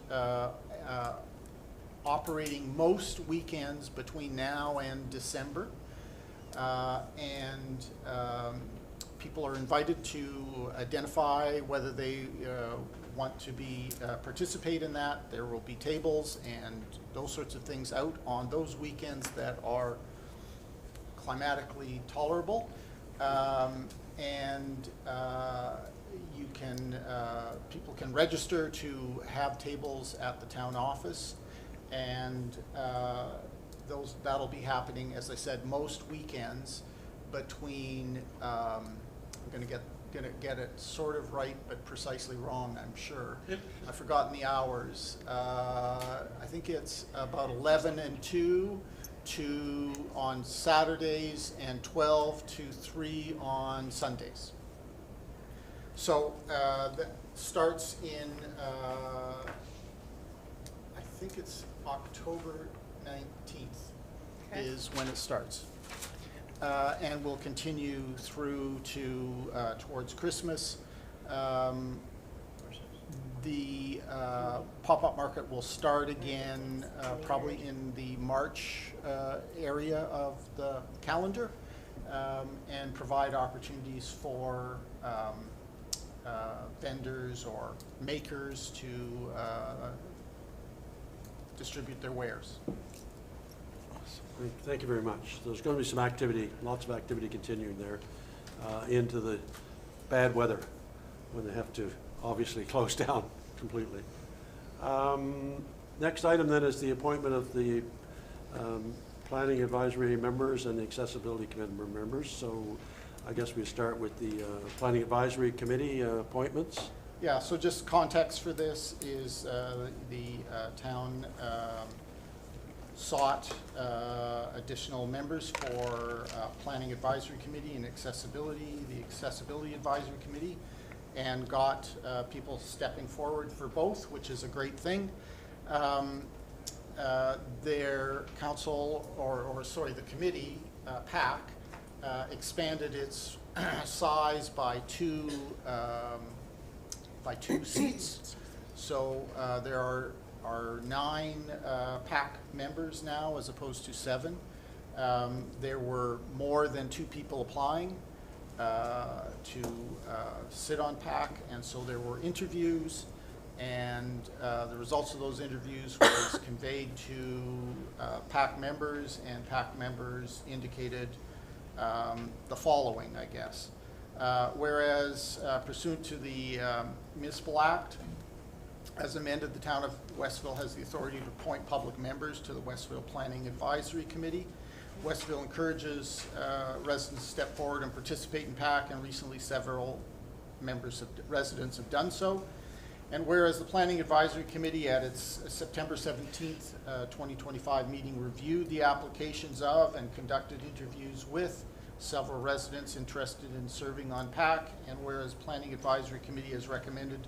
operating most weekends between now and December. And people are invited to identify whether they want to participate in that. There will be tables and those sorts of things out on those weekends that are climatically tolerable. People can register to have tables at the town office, and that'll be happening, as I said, most weekends between, I'm gonna get it sort of right, but precisely wrong, I'm sure. I've forgotten the hours. I think it's about 11 and 2 on Saturdays and 12 to 3 on Sundays. So that starts in, I think it's October 19th is when it starts. And will continue through to towards Christmas. The pop-up market will start again probably in the March area of the calendar, and provide opportunities for vendors or makers to distribute their wares.
Thank you very much. There's going to be some activity, lots of activity continuing there into the bad weather when they have to obviously close down completely. Next item then is the appointment of the Planning Advisory members and the Accessibility Committee members. So I guess we start with the Planning Advisory Committee appointments.
Yeah, so just context for this is the town sought additional members for Planning Advisory Committee and the Accessibility Advisory Committee, and got people stepping forward for both, which is a great thing. Their council, the committee, PAC, expanded its size by two seats. So there are 9 PAC members now as opposed to 7. There were more than 2 people applying to sit on PAC, and so there were interviews, and the results of those interviews was conveyed to PAC members, and PAC members indicated the following, I guess. Whereas pursuant to the Municipal Act, as amended, the town of Westville has the authority to appoint public members to the Westville Planning Advisory Committee. Westville encourages residents to step forward and participate in PAC, and recently several residents have done so. And whereas the Planning Advisory Committee at its September 17th, 2025 meeting reviewed the applications of and conducted interviews with several residents interested in serving on PAC, and whereas Planning Advisory Committee has recommended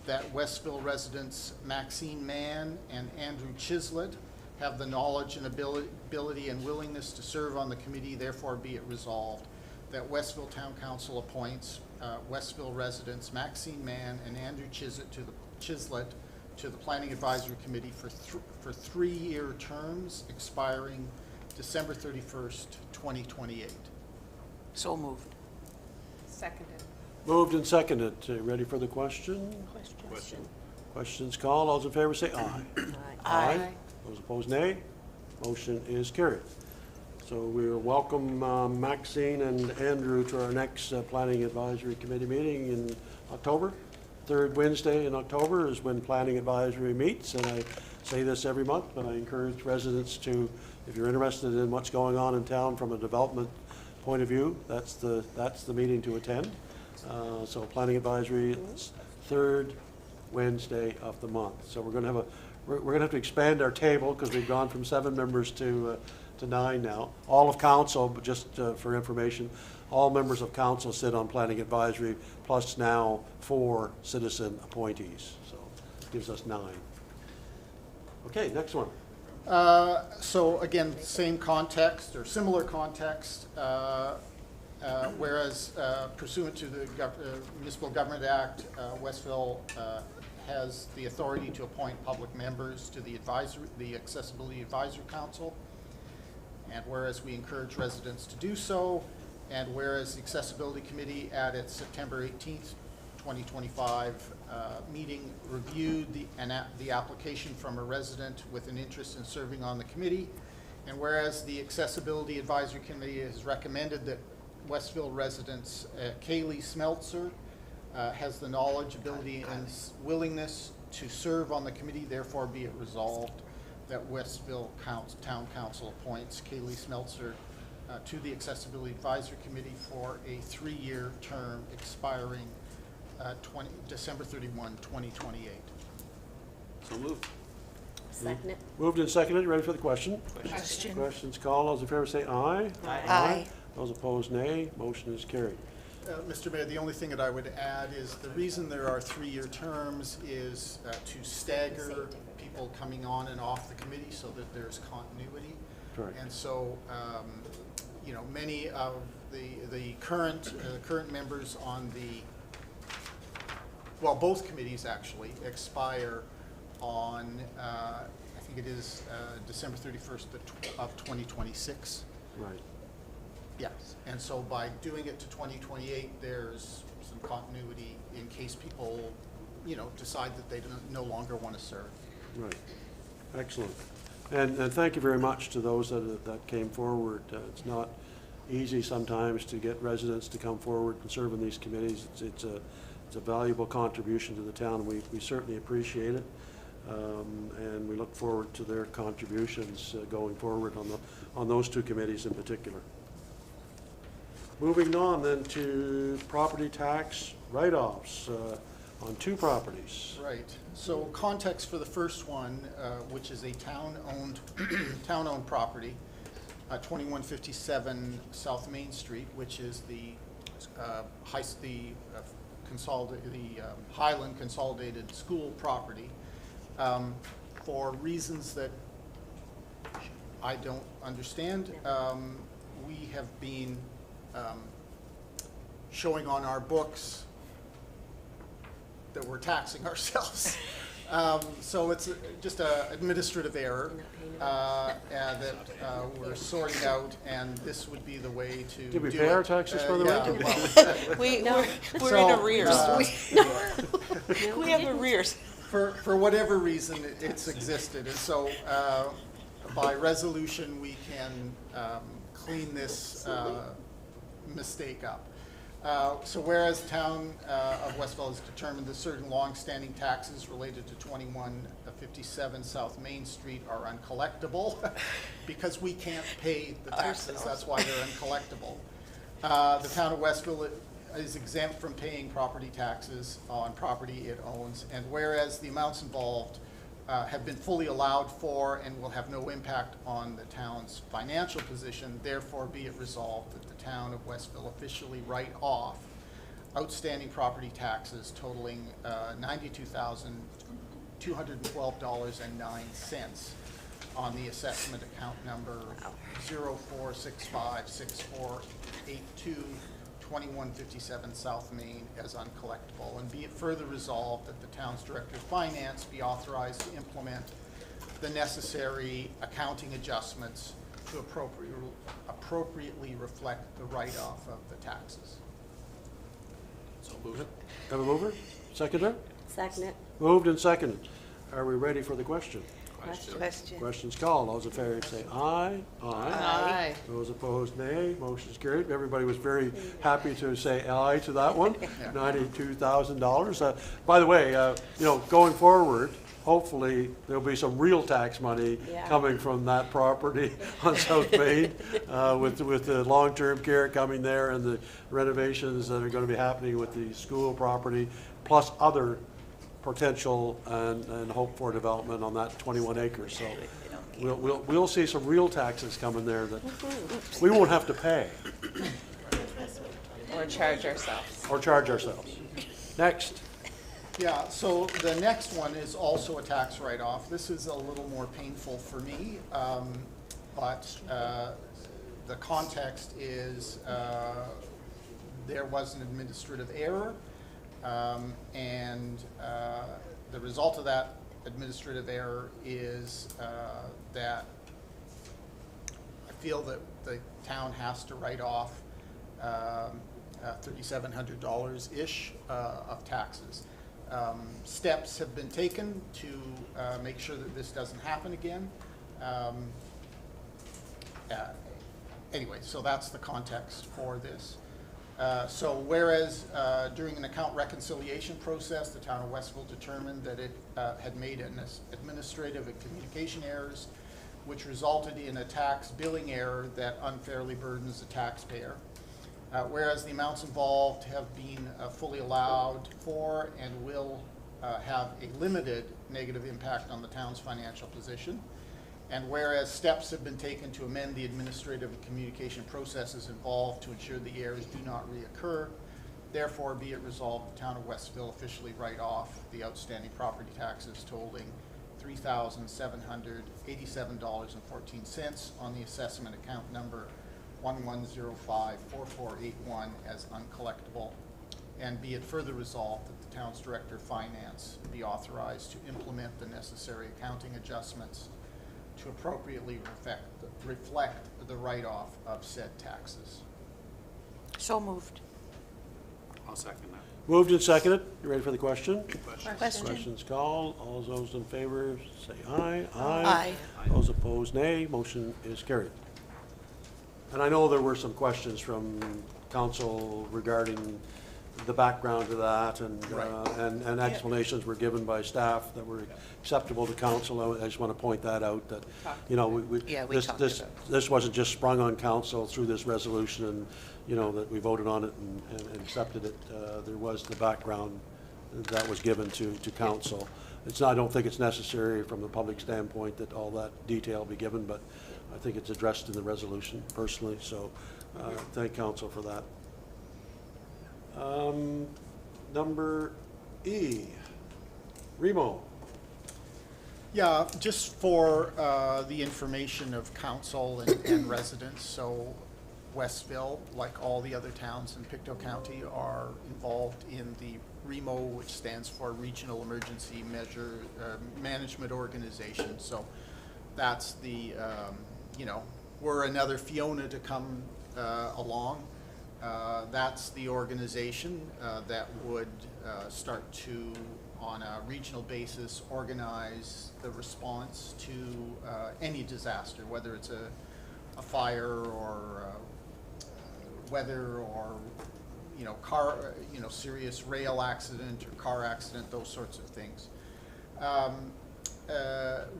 that Westville residents Maxine Mann and Andrew Chislett have the knowledge and ability and willingness to serve on the committee, therefore be it resolved that Westville Town Council appoints Westville residents Maxine Mann and Andrew Chislett to the Planning Advisory Committee for 3-year terms expiring December 31st, 2028.
So moved.
Seconded.
Moved and seconded. Ready for the question?
Question.
Questions called. All those in favor say aye.
Aye.
Those opposed, nay. Motion is carried. So we'll welcome Maxine and Andrew to our next Planning Advisory Committee meeting in October. Third Wednesday in October is when Planning Advisory meets, and I say this every month, but I encourage residents to, if you're interested in what's going on in town from a development point of view, that's the meeting to attend. So Planning Advisory is third Wednesday of the month. So we're going to have to expand our table because we've gone from 7 members to 9 now. All of council, but just for information, all members of council sit on Planning Advisory, plus now 4 citizen appointees. So it gives us 9. Okay, next one.
So again, same context or similar context, whereas pursuant to the Municipal Government Act, Westville has the authority to appoint public members to the Accessibility Advisory Council. And whereas we encourage residents to do so, and whereas the Accessibility Committee at its September 18th, 2025 meeting reviewed the application from a resident with an interest in serving on the committee, and whereas the Accessibility Advisory Committee has recommended that Westville residents Kaylee Smeltzer has the knowledge, ability, and willingness to serve on the committee, therefore be it resolved that Westville Town Council appoints Kaylee Smeltzer to the Accessibility Advisory Committee for a 3-year term expiring December 31, 2028.
So moved.
Second it.
Moved and seconded. Ready for the question?
Question.
Questions called. All those in favor say aye.
Aye.
Those opposed, nay. Motion is carried.
Mr. Mayor, the only thing that I would add is the reason there are 3-year terms is to stagger people coming on and off the committee so that there's continuity.
Correct.
And so, you know, many of the current members on both committees actually expire on, I think it is December 31st of 2026.
Right.
Yes, and so by doing it to 2028, there's some continuity in case people, you know, decide that they no longer want to serve.
Right. Excellent. And thank you very much to those that came forward. It's not easy sometimes to get residents to come forward and serve in these committees. It's a valuable contribution to the town, and we certainly appreciate it. And we look forward to their contributions going forward on those 2 committees in particular. Moving on then to property tax write-offs on 2 properties.
Right, so context for the first one, which is a town-owned property, 2157 South Main Street, which is the Highland Consolidated School property. For reasons that I don't understand, we have been showing on our books that we're taxing ourselves. So it's just an administrative error that we're sorting out, and this would be the way to do it.
Did we pay our taxes, by the way?
Yeah,
We're
So,
in arrears. We have arrears.
For whatever reason, it's existed, and so by resolution, we can clean this mistake up. So whereas the town of Westville has determined that certain long-standing taxes related to 2157 South Main Street are uncollectible, because we can't pay the taxes, that's why they're uncollectible. The town of Westville is exempt from paying property taxes on property it owns, and whereas the amounts involved have been fully allowed for and will have no impact on the town's financial position, therefore be it resolved that the town of Westville officially write off outstanding property taxes totaling $92,212.09 on the assessment account number 046564822157 South Main as uncollectible. And be it further resolved that the town's Director of Finance be authorized to implement the necessary accounting adjustments to appropriately reflect the write-off of the taxes.
So moved.
Have a mover? Seconder?
Second it.
Moved and seconded. Are we ready for the question?
Question.
Question.
Questions called. Those in favor say aye.
Aye.
Those opposed, nay. Motion's carried. Everybody was very happy to say aye to that one. $92,000. By the way, going forward, hopefully, there'll be some real tax money
Yeah.
coming from that property on South Main, with the long-term care coming there and the renovations that are going to be happening with the school property, plus other potential and hope for development on that 21 acres. So we'll see some real taxes coming there that we won't have to pay
Or charge ourselves.
or charge ourselves. Next.
Yeah, so the next one is also a tax write-off. This is a little more painful for me, but the context is there was an administrative error, and the result of that administrative error is that I feel that the town has to write off $3,700-ish of taxes. Steps have been taken to make sure that this doesn't happen again. Anyway, so that's the context for this. So whereas during an account reconciliation process, the town of Westville determined that it had made an administrative and communication errors, which resulted in a tax billing error that unfairly burdens the taxpayer. Whereas the amounts involved have been fully allowed for and will have a limited negative impact on the town's financial position. And whereas steps have been taken to amend the administrative and communication processes involved to ensure the errors do not reoccur, therefore be it resolved the town of Westville officially write off the outstanding property taxes totaling $3,787.14 on the assessment account number 11054481 as uncollectible, and be it further resolved that the town's Director of Finance be authorized to implement the necessary accounting adjustments to appropriately reflect the write-off of said taxes.
So moved.
I'll second that.
Moved and seconded. You ready for the question?
Question.
Questions called. All those in favor say aye.
Aye.
Those opposed, nay. Motion is carried. And I know there were some questions from council regarding the background to that, and and explanations were given by staff that were acceptable to council. I just want to point that out, that,
we talked about it.
this wasn't just sprung on council through this resolution and, that we voted on it and accepted it. There was the background that was given to council. I don't think it's necessary from the public standpoint that all that detail be given, but I think it's addressed in the resolution personally, so thank council for that. Number E, Remo.
Yeah, just for the information of council and residents, so Westville, like all the other towns in Pictou County, are involved in the REMO, which stands for Regional Emergency Management Organization. So that's the, we're another Fiona to come along. That's the organization that would start to, on a regional basis, organize the response to any disaster, whether it's a fire or weather or serious rail accident or car accident, those sorts of things.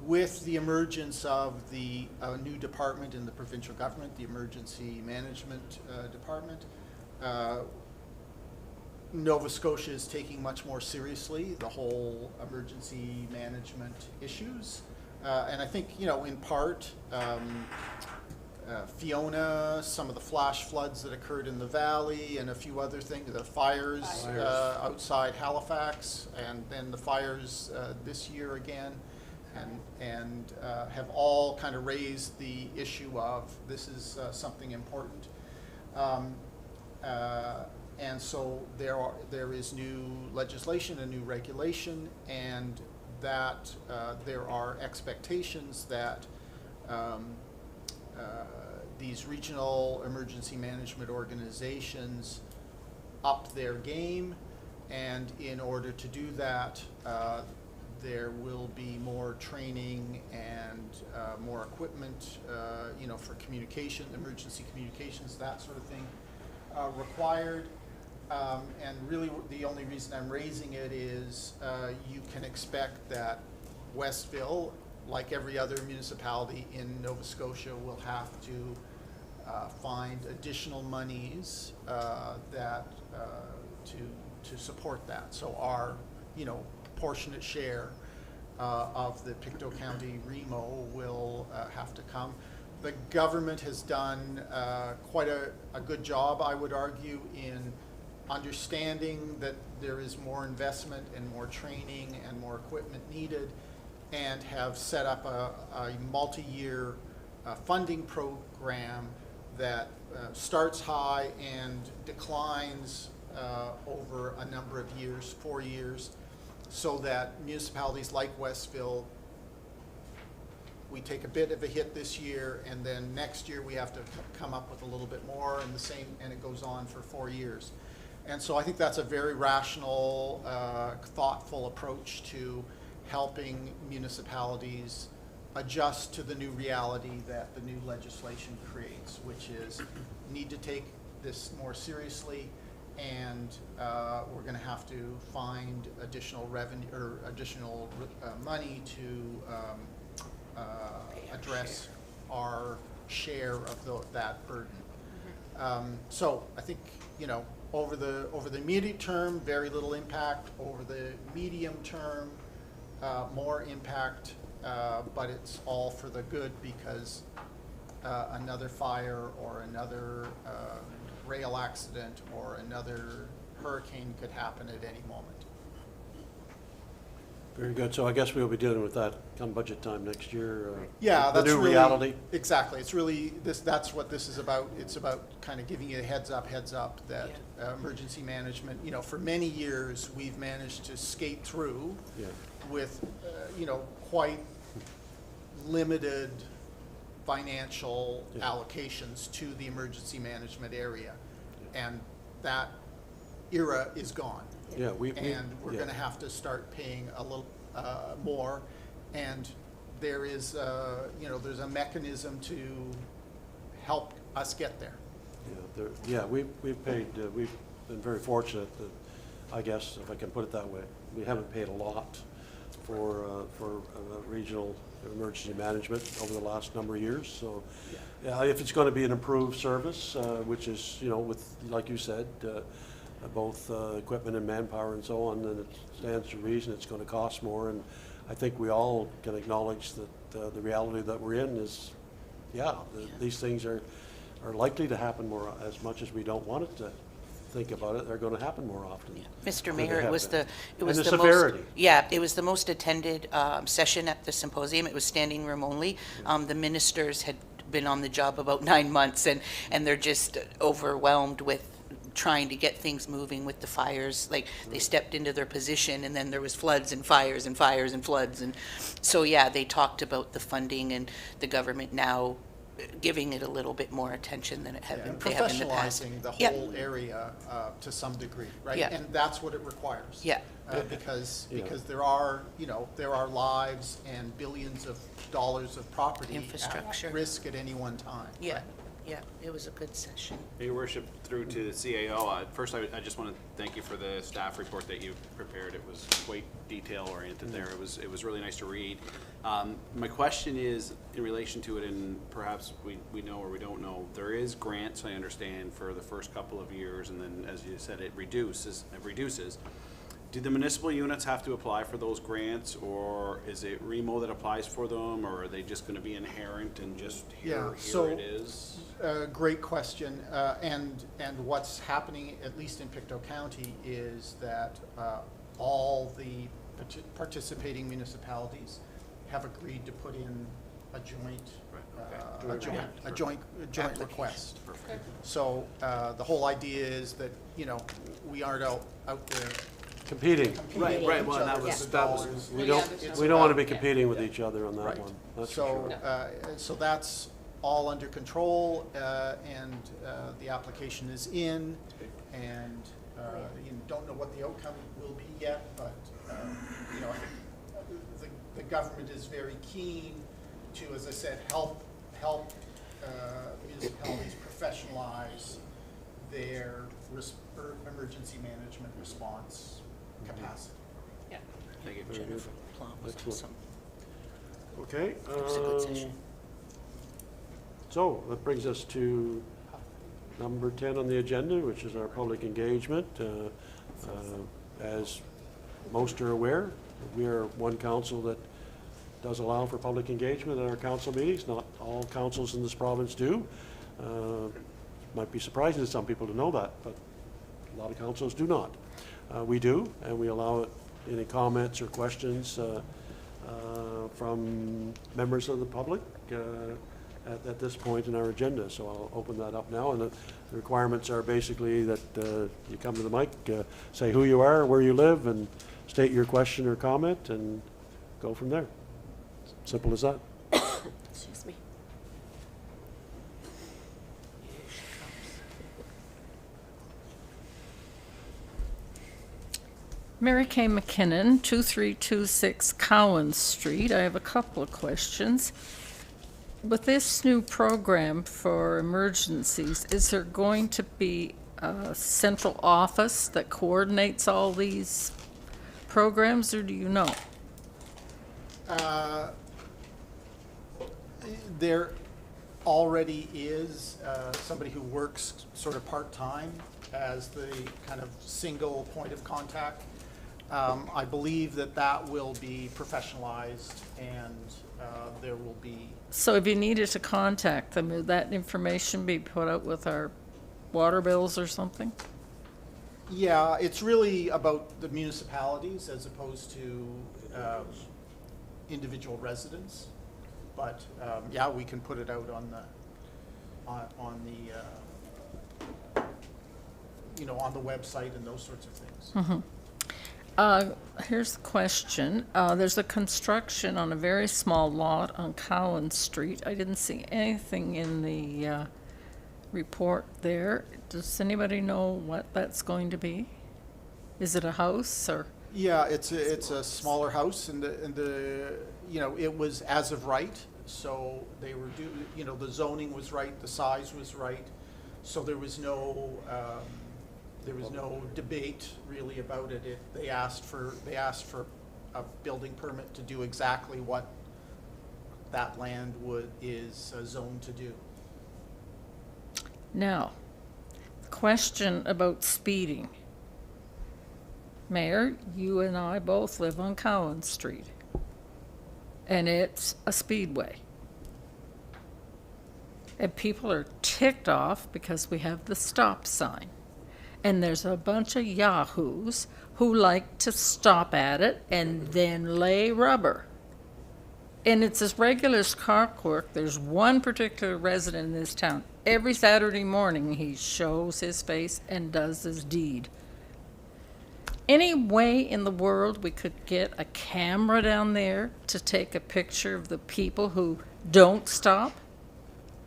With the emergence of the new department in the provincial government, the Emergency Management Department, Nova Scotia is taking much more seriously the whole emergency management issues. And I think, in part, Fiona, some of the flash floods that occurred in the valley, and a few other things, the fires outside Halifax, and then the fires this year again, and have all kind of raised the issue of this is something important. And so there is new legislation, a new regulation, and that there are expectations that these regional emergency management organizations up their game, and in order to do that, there will be more training and more equipment, for communication, emergency communications, that sort of thing, required. And really, the only reason I'm raising it is you can expect that Westville, like every other municipality in Nova Scotia, will have to find additional monies that to support that. So our, proportionate share of the Pictou County REMO will have to come. The government has done quite a good job, I would argue, in understanding that there is more investment and more training and more equipment needed, and have set up a multi-year funding program that starts high and declines over a number of years, 4 years, so that municipalities like Westville, we take a bit of a hit this year, and then next year we have to come up with a little bit more, and the same, and it goes on for 4 years. And so I think that's a very rational, thoughtful approach to helping municipalities adjust to the new reality that the new legislation creates, which is need to take this more seriously, and we're going to have to find additional revenue or additional money to address our share of that burden. So I think, over the immediate term, very little impact. Over the medium term, more impact, but it's all for the good, because another fire or another rail accident or another hurricane could happen at any moment.
Very good. So I guess we'll be dealing with that come budget time next year.
Yeah,
the
that's
new
really,
reality.
Exactly. It's really that's what this is about. It's about kind of giving you a heads up that emergency management, for many years we've managed to skate through with, quite limited financial allocations to the emergency management area. And that era is gone.
Yeah, we're
going to have to start paying a little more, and there is, there's a mechanism to help us get there.
We've paid. We've been very fortunate that, I guess, if I can put it that way, we haven't paid a lot for regional emergency management over the last number of years. So, if it's going to be an improved service, which is, with, like you said, both equipment and manpower and so on, then it stands to reason it's going to cost more. And I think we all can acknowledge that the reality that we're in is, these things are likely to happen more. As much as we don't want it to think about it, they're going to happen more often.
Mr. Mayor, it was the
severity.
it was the most attended session at the symposium. It was standing room only. The ministers had been on the job about 9 months, and they're just overwhelmed with trying to get things moving with the fires. Like, they stepped into their position, and then there was floods and fires and fires and floods. And so, they talked about the funding and the government now giving it a little bit more attention than it had been, they have in the past.
Professionalizing the whole area to some degree, right?
Yeah.
And that's what it requires.
Yeah.
Because there are, there are lives and billions of dollars of property
Infrastructure.
at risk at any one time.
Yeah,
right?
it was a good session.
Your worship, through to the CAO, first I just want to thank you for the staff report that you prepared. It was quite detail-oriented there. It was really nice to read. My question is, in relation to it, and perhaps we know or we don't know, there is grants, I understand, for the first couple of years, and then, as you said, it reduces. Do the municipal units have to apply for those grants, or is it Remo that applies for them, or are they just gonna be inherent and just
Yeah,
here
so-
it is?
Great question. And what's happening, at least in Pictou County, is that all the participating municipalities have agreed to put in a joint, joint request. So the whole idea is that, you know, we aren't out there
Competing.
competing
Right,
with
well,
each
that
other
was-
for
that was-
dollars.
We don't,
It's
we don't want to be
about-
competing with each other on that
Right.
one. That's for
So,
sure.
so that's all under control, and the application is in, and you don't know what the outcome will be yet, but, you know, I think the government is very keen to, as I said, help municipalities professionalize their emergency management response capacity.
Thank you.
Jennifer Plum was
Excellent.
awesome.
Okay.
It was a good session.
So that brings us to number 10 on the agenda, which is our public engagement. As most are aware, we are one council that does allow for public engagement at our council meetings. Not all councils in this province do. Might be surprising to some people to know that, but a lot of councils do not. We do, and we allow any comments or questions from members of the public at this point in our agenda. So I'll open that up now, and the requirements are basically that you come to the mic, say who you are, where you live, and state your question or comment, and go from there. Simple as that.
Excuse me.
Mary Kay McKinnon, 2326 Cowan Street. I have a couple of questions. With this new program for emergencies, is there going to be a central office that coordinates all these programs, or do you know?
There already is somebody who works sort of part-time as the kind of single point of contact. I believe that will be professionalized, and there will be,
So if you needed to contact them, would that information be put out with our water bills or something?
yeah, it's really about the municipalities as opposed to individual residents. But, yeah, we can put it out on the, you know, on the website and those sorts of things.
Here's the question. There's a construction on a very small lot on Cowan Street. I didn't see anything in the report there. Does anybody know what that's going to be? Is it a house or?
Yeah, it's a smaller house, and the, you know, it was as of right, so they were you know, the zoning was right, the size was right, so there was no debate really about it. They asked for a building permit to do exactly what that land is zoned to do.
Now, question about speeding. Mayor, you and I both live on Cowan Street, and it's a speedway. And people are ticked off because we have the stop sign. And there's a bunch of yahoos who like to stop at it and then lay rubber. And it's as regular as clockwork. There's one particular resident in this town. Every Saturday morning, he shows his face and does his deed. Any way in the world we could get a camera down there to take a picture of the people who don't stop?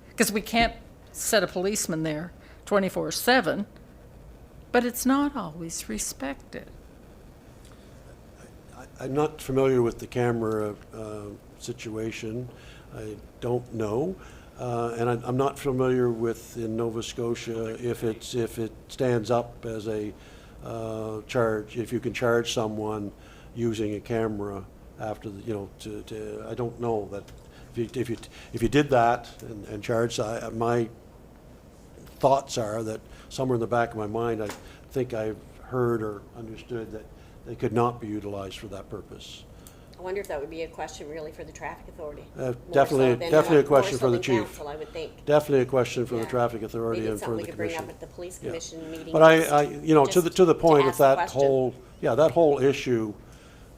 Because we can't set a policeman there 24/7, but it's not always respected.
I'm not familiar with the camera situation. I don't know. And I'm not familiar with, in Nova Scotia, if it stands up as a charge, if you can charge someone using a camera after the, you know, I don't know that. If you did that and charged, my thoughts are that somewhere in the back of my mind, I think I've heard or understood that They could not be utilized for that purpose.
I wonder if that would be a question really for the traffic authority. More so
Definitely,
than-
definitely a
more
question
so
for the
than
chief.
council, I would think.
Definitely a question for the
Yeah.
traffic authority
Maybe
and
it's
for
something
the
we could bring
commission.
up at the police
Yeah.
commission meeting.
But you know, to the point of
ask the
that
question.
whole, yeah, that whole issue,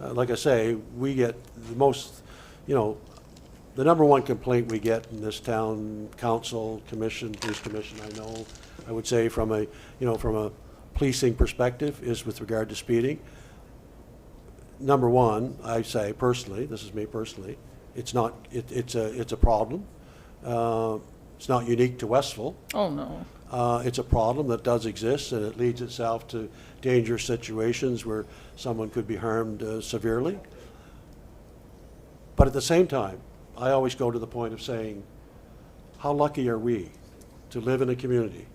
like I say, we get the most, you know, the number one complaint we get in this town, council, commission, police commission, I would say from a, from a policing perspective is with regard to speeding. Number one, I say personally, this is me personally, it's not, it's a problem. It's not unique to Westville.
Oh, no.
It's a problem that does exist, and it leads itself to dangerous situations where someone could be harmed severely. But at the same time, I always go to the point of saying, how lucky are we to live in a community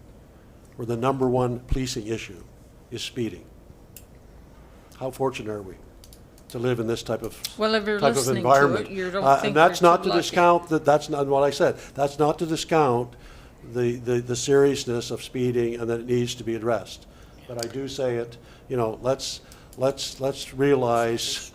where the number one policing issue is speeding? How fortunate are we to live in this type of
Well, if you're
type of
listening to
environment?
it, you don't think
And that's
you're
not
too
to
lucky.
discount that. That's not what I said. That's not to discount the seriousness of speeding and that it needs to be addressed. But I do say it. Let's realize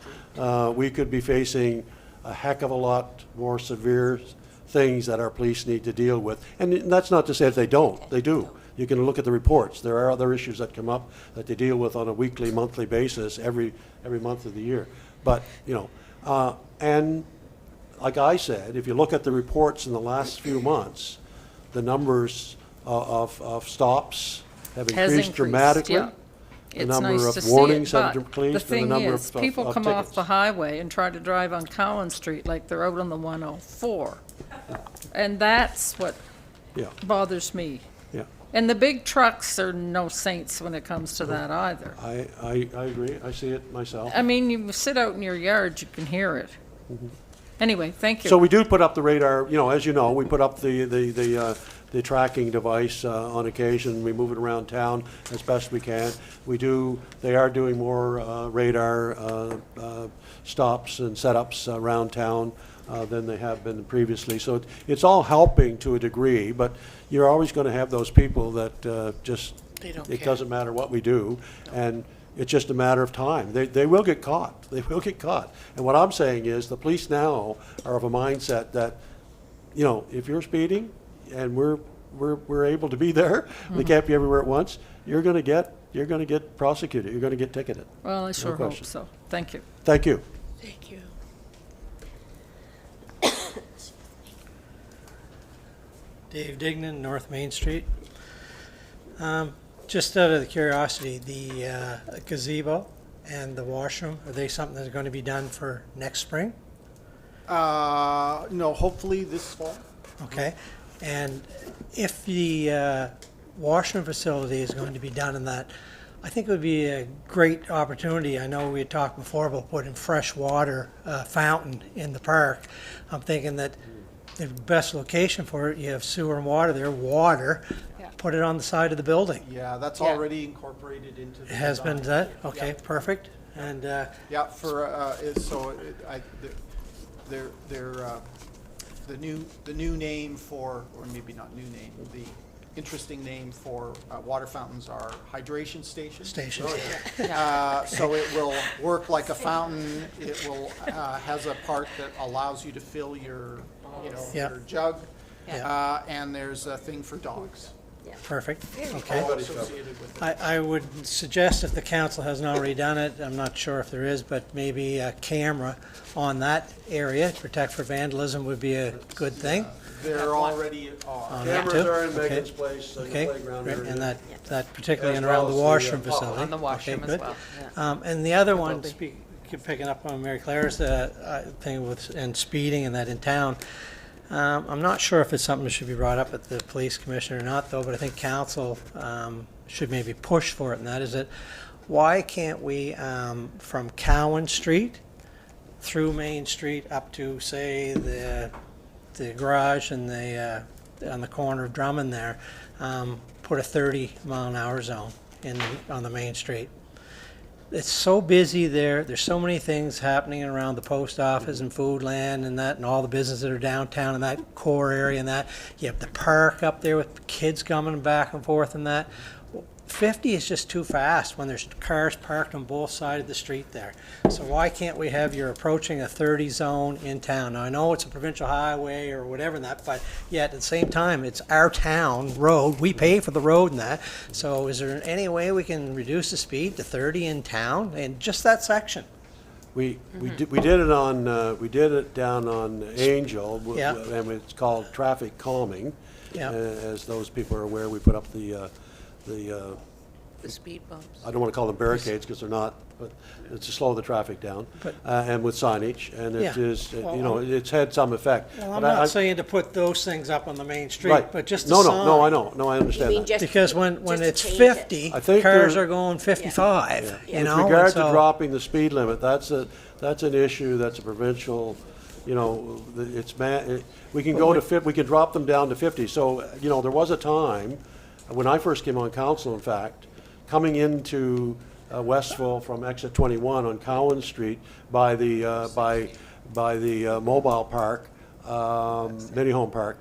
we could be facing a heck of a lot more severe things that our police need to deal with. And that's not to say that they don't. They do. You can look at the reports. There are other issues that come up that they deal with on a weekly, monthly basis every month of the year. But, and like I said, if you look at the reports in the last few months, the numbers of stops have
Has
increased dramatically.
yeah.
The
It's
number
nice
of
to see
warnings
it,
have
but
decreased,
the
and the
thing
number
is,
of
people
of
come off
tickets.
the highway and try to drive on Cowan Street like they're out on the 104. And that's what
Yeah,
bothers me.
yeah.
And the big trucks are no saints when it comes to that either.
I agree. I see it myself.
I mean, you sit out in your yard, you can hear it. Anyway, thank you.
So we do put up the radar, as you know, we put up the tracking device on occasion. We move it around town as best we can. They are doing more radar stops and setups around town than they have been previously. So it's all helping to a degree, but you're always going to have those people that just,
They don't
it
care.
doesn't matter what we do. And it's just a matter of time. They will get caught. They will get caught. And what I'm saying is the police now are of a mindset that, if you're speeding and we're able to be there, they can't be everywhere at once, you're going to get prosecuted. You're going to get ticketed.
Well, I sure hope
question.
so. Thank you.
Thank you.
Thank you.
Dave Dignan, North Main Street. Just out of the curiosity, the gazebo and the washroom, are they something that's going to be done for next spring?
No, hopefully this fall.
Okay. And if the washroom facility is going to be done in that, I think it would be a great opportunity. I know we had talked before about putting fresh water fountain in the park. I'm thinking that the best location for it, you have sewer and water there, water,
Yeah.
put it on the side of the building.
Yeah, that's
Yeah.
already incorporated into the
It has been
design.
done? Okay, perfect. And,
Yeah, the new name for, or maybe not new name, the interesting name for water fountains are hydration stations.
stations.
So it will work like a fountain. It will, has a part that allows you to fill your,
Yeah.
your jug.
Yeah.
And there's a thing for dogs.
Perfect, okay.
All associated with it.
I would suggest if the council hasn't already done it, I'm not sure if there is, but maybe a camera on that area, to protect for vandalism would be a good thing.
There already are.
On that
Cameras
too?
are in
Okay.
Megan's place, in the
Okay,
playground
great,
area.
and that particularly
As
and around
well
the
as
washroom
the,
facility.
On the washroom
Okay,
as
good.
well. Yeah.
And the other one,
Will be.
picking up on Mary Claire's thing with, and speeding and that in town, I'm not sure if it's something that should be brought up at the police commission or not, though, but I think council should maybe push for it, and that is that, why can't we, from Cowan Street through Main Street up to, say, the garage and on the corner of Drummond there, put a 30-mile-an-hour zone on the main street? It's so busy there. There's so many things happening around the post office and Foodland and that, and all the businesses that are downtown in that core area and that. You have the park up there with kids coming back and forth and that. 50 is just too fast when there's cars parked on both sides of the street there. So why can't we have you're approaching a 30 zone in town? Now, I know it's a provincial highway or whatever and that, but yet at the same time, it's our town road. We pay for the road and that. So is there any way we can reduce the speed to 30 in town in just that section?
We did it on, we did it down on Angel,
Yeah.
and it's called traffic calming.
Yeah.
As those people are aware, we put up the,
The speed bumps.
I don't want to call them barricades because they're not, but it's to slow the traffic down,
But-
and with signage, and it
Yeah.
is,
Well,
you know, it's had some effect.
Well, I'm
But I-
not saying to put those things up on the main street,
Right.
but just a
No,
sign.
no, I know, no, I
You
understand
mean
that.
just-
Because when
just to
it's
change it.
50,
I think
cars
there-
are going 55, you know?
With regard
and
to
so-
dropping the speed limit, that's an issue, that's a provincial, you know, we can go to we can drop them down to 50. So, you know, there was a time, when I first came on council, in fact, coming into Westville from exit 21 on Cowan Street by the mobile park, mini home park,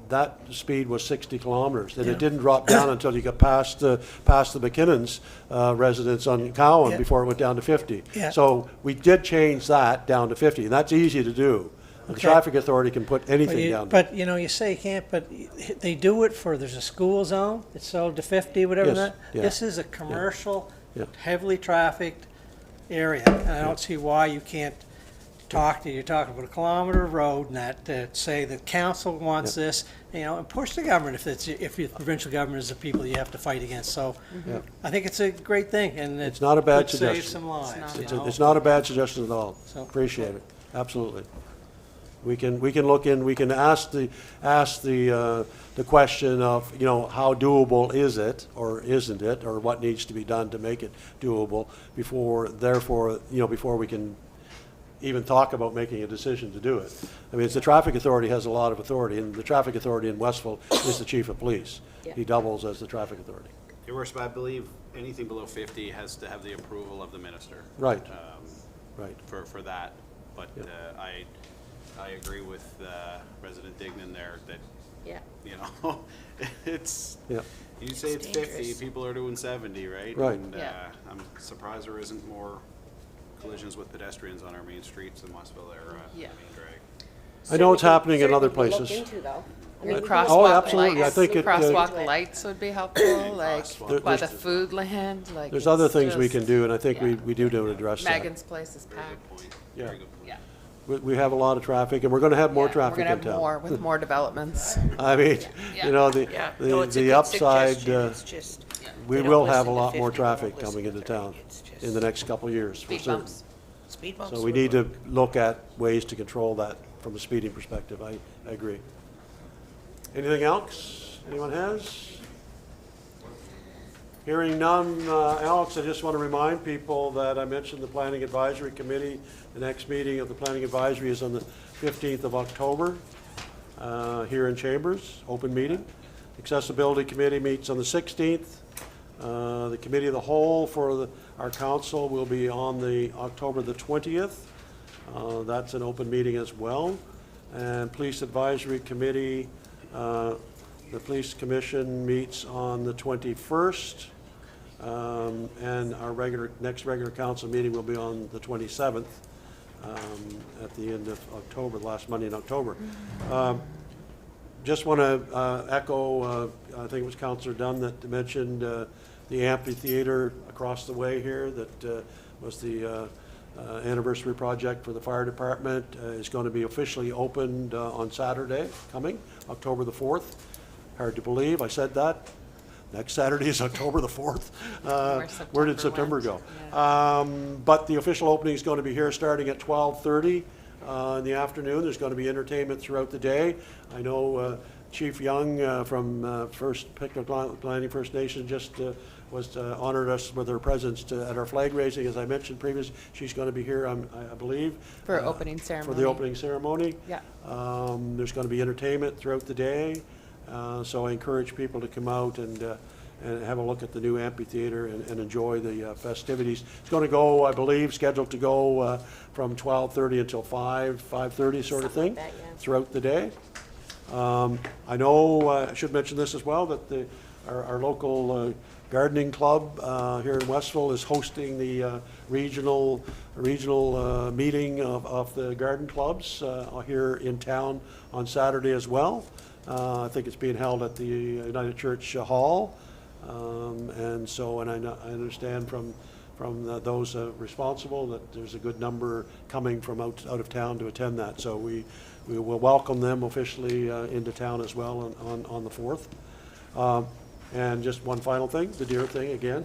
that speed was 60 kilometers, and it didn't drop down until you got past the McKinnon's residence on Cowan
Yeah.
before it went down to 50.
Yeah.
So we did change that down to 50, and that's easy to do. The
Okay.
traffic authority can put
But
anything
you,
down.
but, you know, you say you can't, but they do it for, there's a school zone, it's sold to 50, whatever
Yes,
that.
yeah.
This is a commercial,
Yeah.
heavily trafficked area, and I don't see why you can't you're talking about a kilometer of road and that, say the council wants this, you know, and push the government if the provincial government is the people you have to fight against. So
Yeah.
I think it's a great thing, and
It's not a bad
could save
suggestion.
some lives,
It's
you know?
It's not a bad suggestion at all.
So-
Appreciate it, absolutely. We can look in, we can ask the question of, you know, how doable is it, or isn't it, or what needs to be done to make it doable before we can even talk about making a decision to do it. I mean, it's the traffic authority has a lot of authority, and the traffic authority in Westville is the chief of police.
Yeah.
He doubles as the traffic authority.
Your worship, I believe anything below 50 has to have the approval of the minister.
Right. Right.
For that, but
Yeah.
I agree with Resident Dignan there that,
Yeah.
you know, it's,
Yeah.
you say it's 50,
dangerous.
people are doing 70, right?
Right.
And
Yeah.
I'm surprised there isn't more collisions with pedestrians on our main streets in Westville or
Yeah.
main drag.
I know it's happening in other
Certainly be
places.
looked into, though. I
The
mean, we can
crosswalk
look-
absolutely. I
lights,
think it,
crosswalk lights would be helpful, like
Crosswalk.
by
There's-
the food land, like.
There's other
it's
things we
just-
can do, and I think
yeah.
we do address that.
Megan's place is
Very good
packed.
point.
Yeah.
Very good point.
Yeah.
We have a lot of traffic, and we're gonna have more
Yeah,
traffic in
We're gonna have
town.
more with more developments.
I mean,
Yeah.
you know,
Yeah, no, it's a
the
good
upside,
suggestion. It's just,
we
they don't
will have a
listen to
lot more
50, they won't
traffic
listen
coming
to
into
30.
town
It's just-
in the next couple of years, for
Speed
certain.
bumps.
Speed bumps
So we
would
need
work.
to look at ways to control that from a speeding perspective. I agree. Anything else anyone has? Hearing none, Alex, I just want to remind people that I mentioned the Planning Advisory Committee. The next meeting of the Planning Advisory is on the 15th of October here in Chambers, open meeting. Accessibility Committee meets on the 16th. The Committee of the Whole for our council will be on the October the 20th. That's an open meeting as well. And Police Advisory Committee, the Police Commission meets on the 21st. And our next regular council meeting will be on the 27th, at the end of October, last Monday in October. Just want to echo, I think it was Councillor Dunn that mentioned the amphitheater across the way here that was the anniversary project for the fire department is going to be officially opened on Saturday coming, October the 4th. Hard to believe I said that. Next Saturday is October the 4th. Where did September
September
go?
went.
But the official opening is going to be here starting at 12:30 in the afternoon. There's going to be entertainment throughout the day. I know Chief Young from First Picnic Landing First Nation just was honored us with her presence at our flag raising. As I mentioned previously, she's going to be here, I believe.
For opening
For
ceremony.
the opening ceremony.
Yeah.
There's going to be entertainment throughout the day. So I encourage people to come out and have a look at the new amphitheater and enjoy the festivities. It's going to go, I believe, scheduled to go from 12:30 until 5:30 sort of thing,
Something like that, yeah.
throughout the day. I know, I should mention this as well, that our local gardening club here in Westville is hosting the regional meeting of the garden clubs here in town on Saturday as well. I think it's being held at the United Church Hall. And so, and I understand from those responsible that there's a good number coming from out of town to attend that. So we will welcome them officially into town as well on the 4th. And just one final thing, the deer thing again.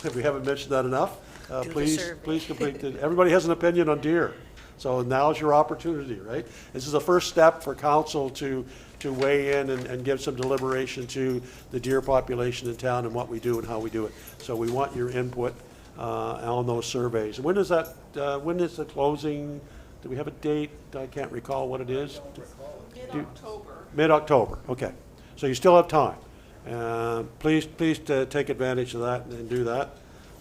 If we haven't mentioned that enough,
the
please
survey.
complete it. Everybody has an opinion on deer. So now's your opportunity, right? This is the first step for council to weigh in and give some deliberation to the deer population in town and what we do and how we do it. So we want your input on those surveys. When is that, when is the closing? Do we have a date? I can't recall what it is. Mid-October. Mid-October, okay. So you still have time. Please take advantage of that and do that.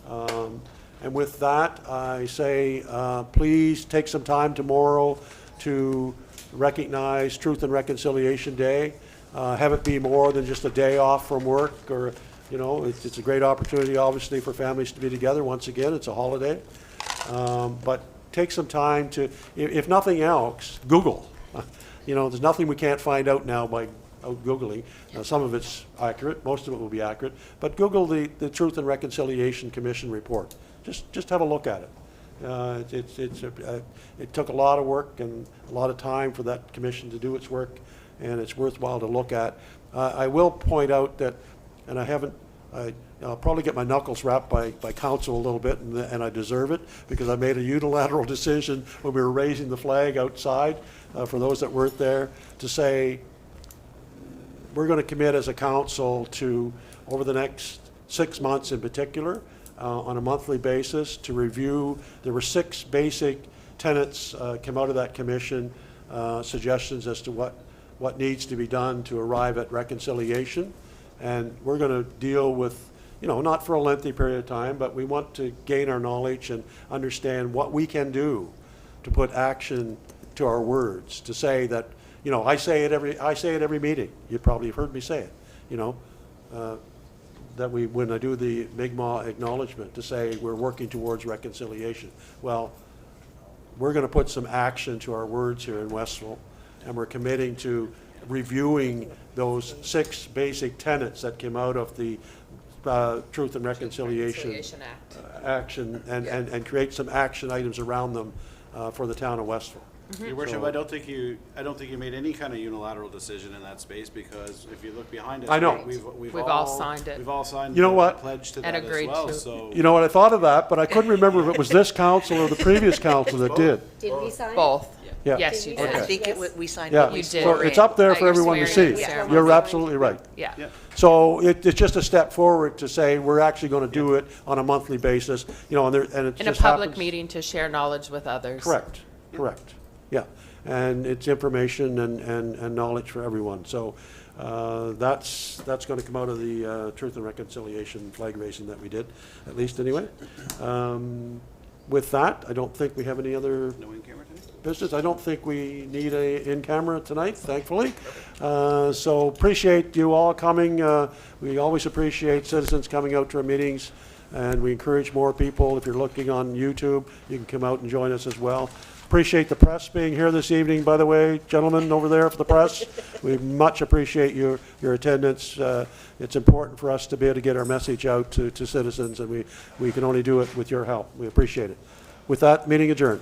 And with that, I say, please take some time tomorrow to recognize Truth and Reconciliation Day. Have it be more than just a day off from work, or, you know, it's a great opportunity, obviously, for families to be together. Once again, it's a holiday. But take some time to, if nothing else, Google. You know, there's nothing we can't find out now by Googling. Now, some of it's accurate, most of it will be accurate, but Google the Truth and Reconciliation Commission report. Just have a look at it. It took a lot of work and a lot of time for that commission to do its work, and it's worthwhile to look at. I will point out that, and I'll probably get my knuckles rapped by council a little bit, and I deserve it, because I made a unilateral decision when we were raising the flag outside, for those that weren't there, to say, we're going to commit as a council to, over the next 6 months in particular, on a monthly basis, to review. There were 6 basic tenets came out of that commission, suggestions as to what needs to be done to arrive at reconciliation. And we're going to deal with, you know, not for a lengthy period of time, but we want to gain our knowledge and understand what we can do to put action to our words, to say that, you know, I say it every meeting. You probably have heard me say it, you know, that when I do the Mi'kmaq acknowledgement, to say we're working towards reconciliation. Well, we're going to put some action to our words here in Westville, and we're committing to reviewing those 6 basic tenets that came out of the Truth and Reconciliation
Act.
action, and create some action items around them for the town of Westville.
Your worship, I don't think you made any kind of unilateral decision in that space, because if you look behind us,
I know.
we've
all signed it.
We've all signed
You know
the
what?
pledge to
And
that as
agreed
well.
to.
So
You know what, I thought of that, but I couldn't remember if it was this council or the previous council that did.
Did we sign?
Both.
Yeah.
Yes, you
Did we
did.
I think we signed
Yeah,
what we
You did.
so
swore
it's
in.
up there
At
for
your
everyone to
swearing
see.
in ceremony.
You're absolutely right.
Yeah.
Yeah.
So it's just a step forward to say we're actually going to do it on a monthly basis, you know, and it
In a
just
public
happens.
meeting to share knowledge with others.
Correct, yeah. And it's information and knowledge for everyone. So that's going to come out of the Truth and Reconciliation flag raising that we did, at least anyway. With that, I don't think we have any other
no in-camera tonight?
business. I don't think we need a in-camera tonight, thankfully. So appreciate you all coming. We always appreciate citizens coming out to our meetings, and we encourage more people. If you're looking on YouTube, you can come out and join us as well. Appreciate the press being here this evening, by the way, gentlemen over there for the press. We much appreciate your attendance. It's important for us to be able to get our message out to citizens, and we can only do it with your help. We appreciate it. With that, meeting adjourned.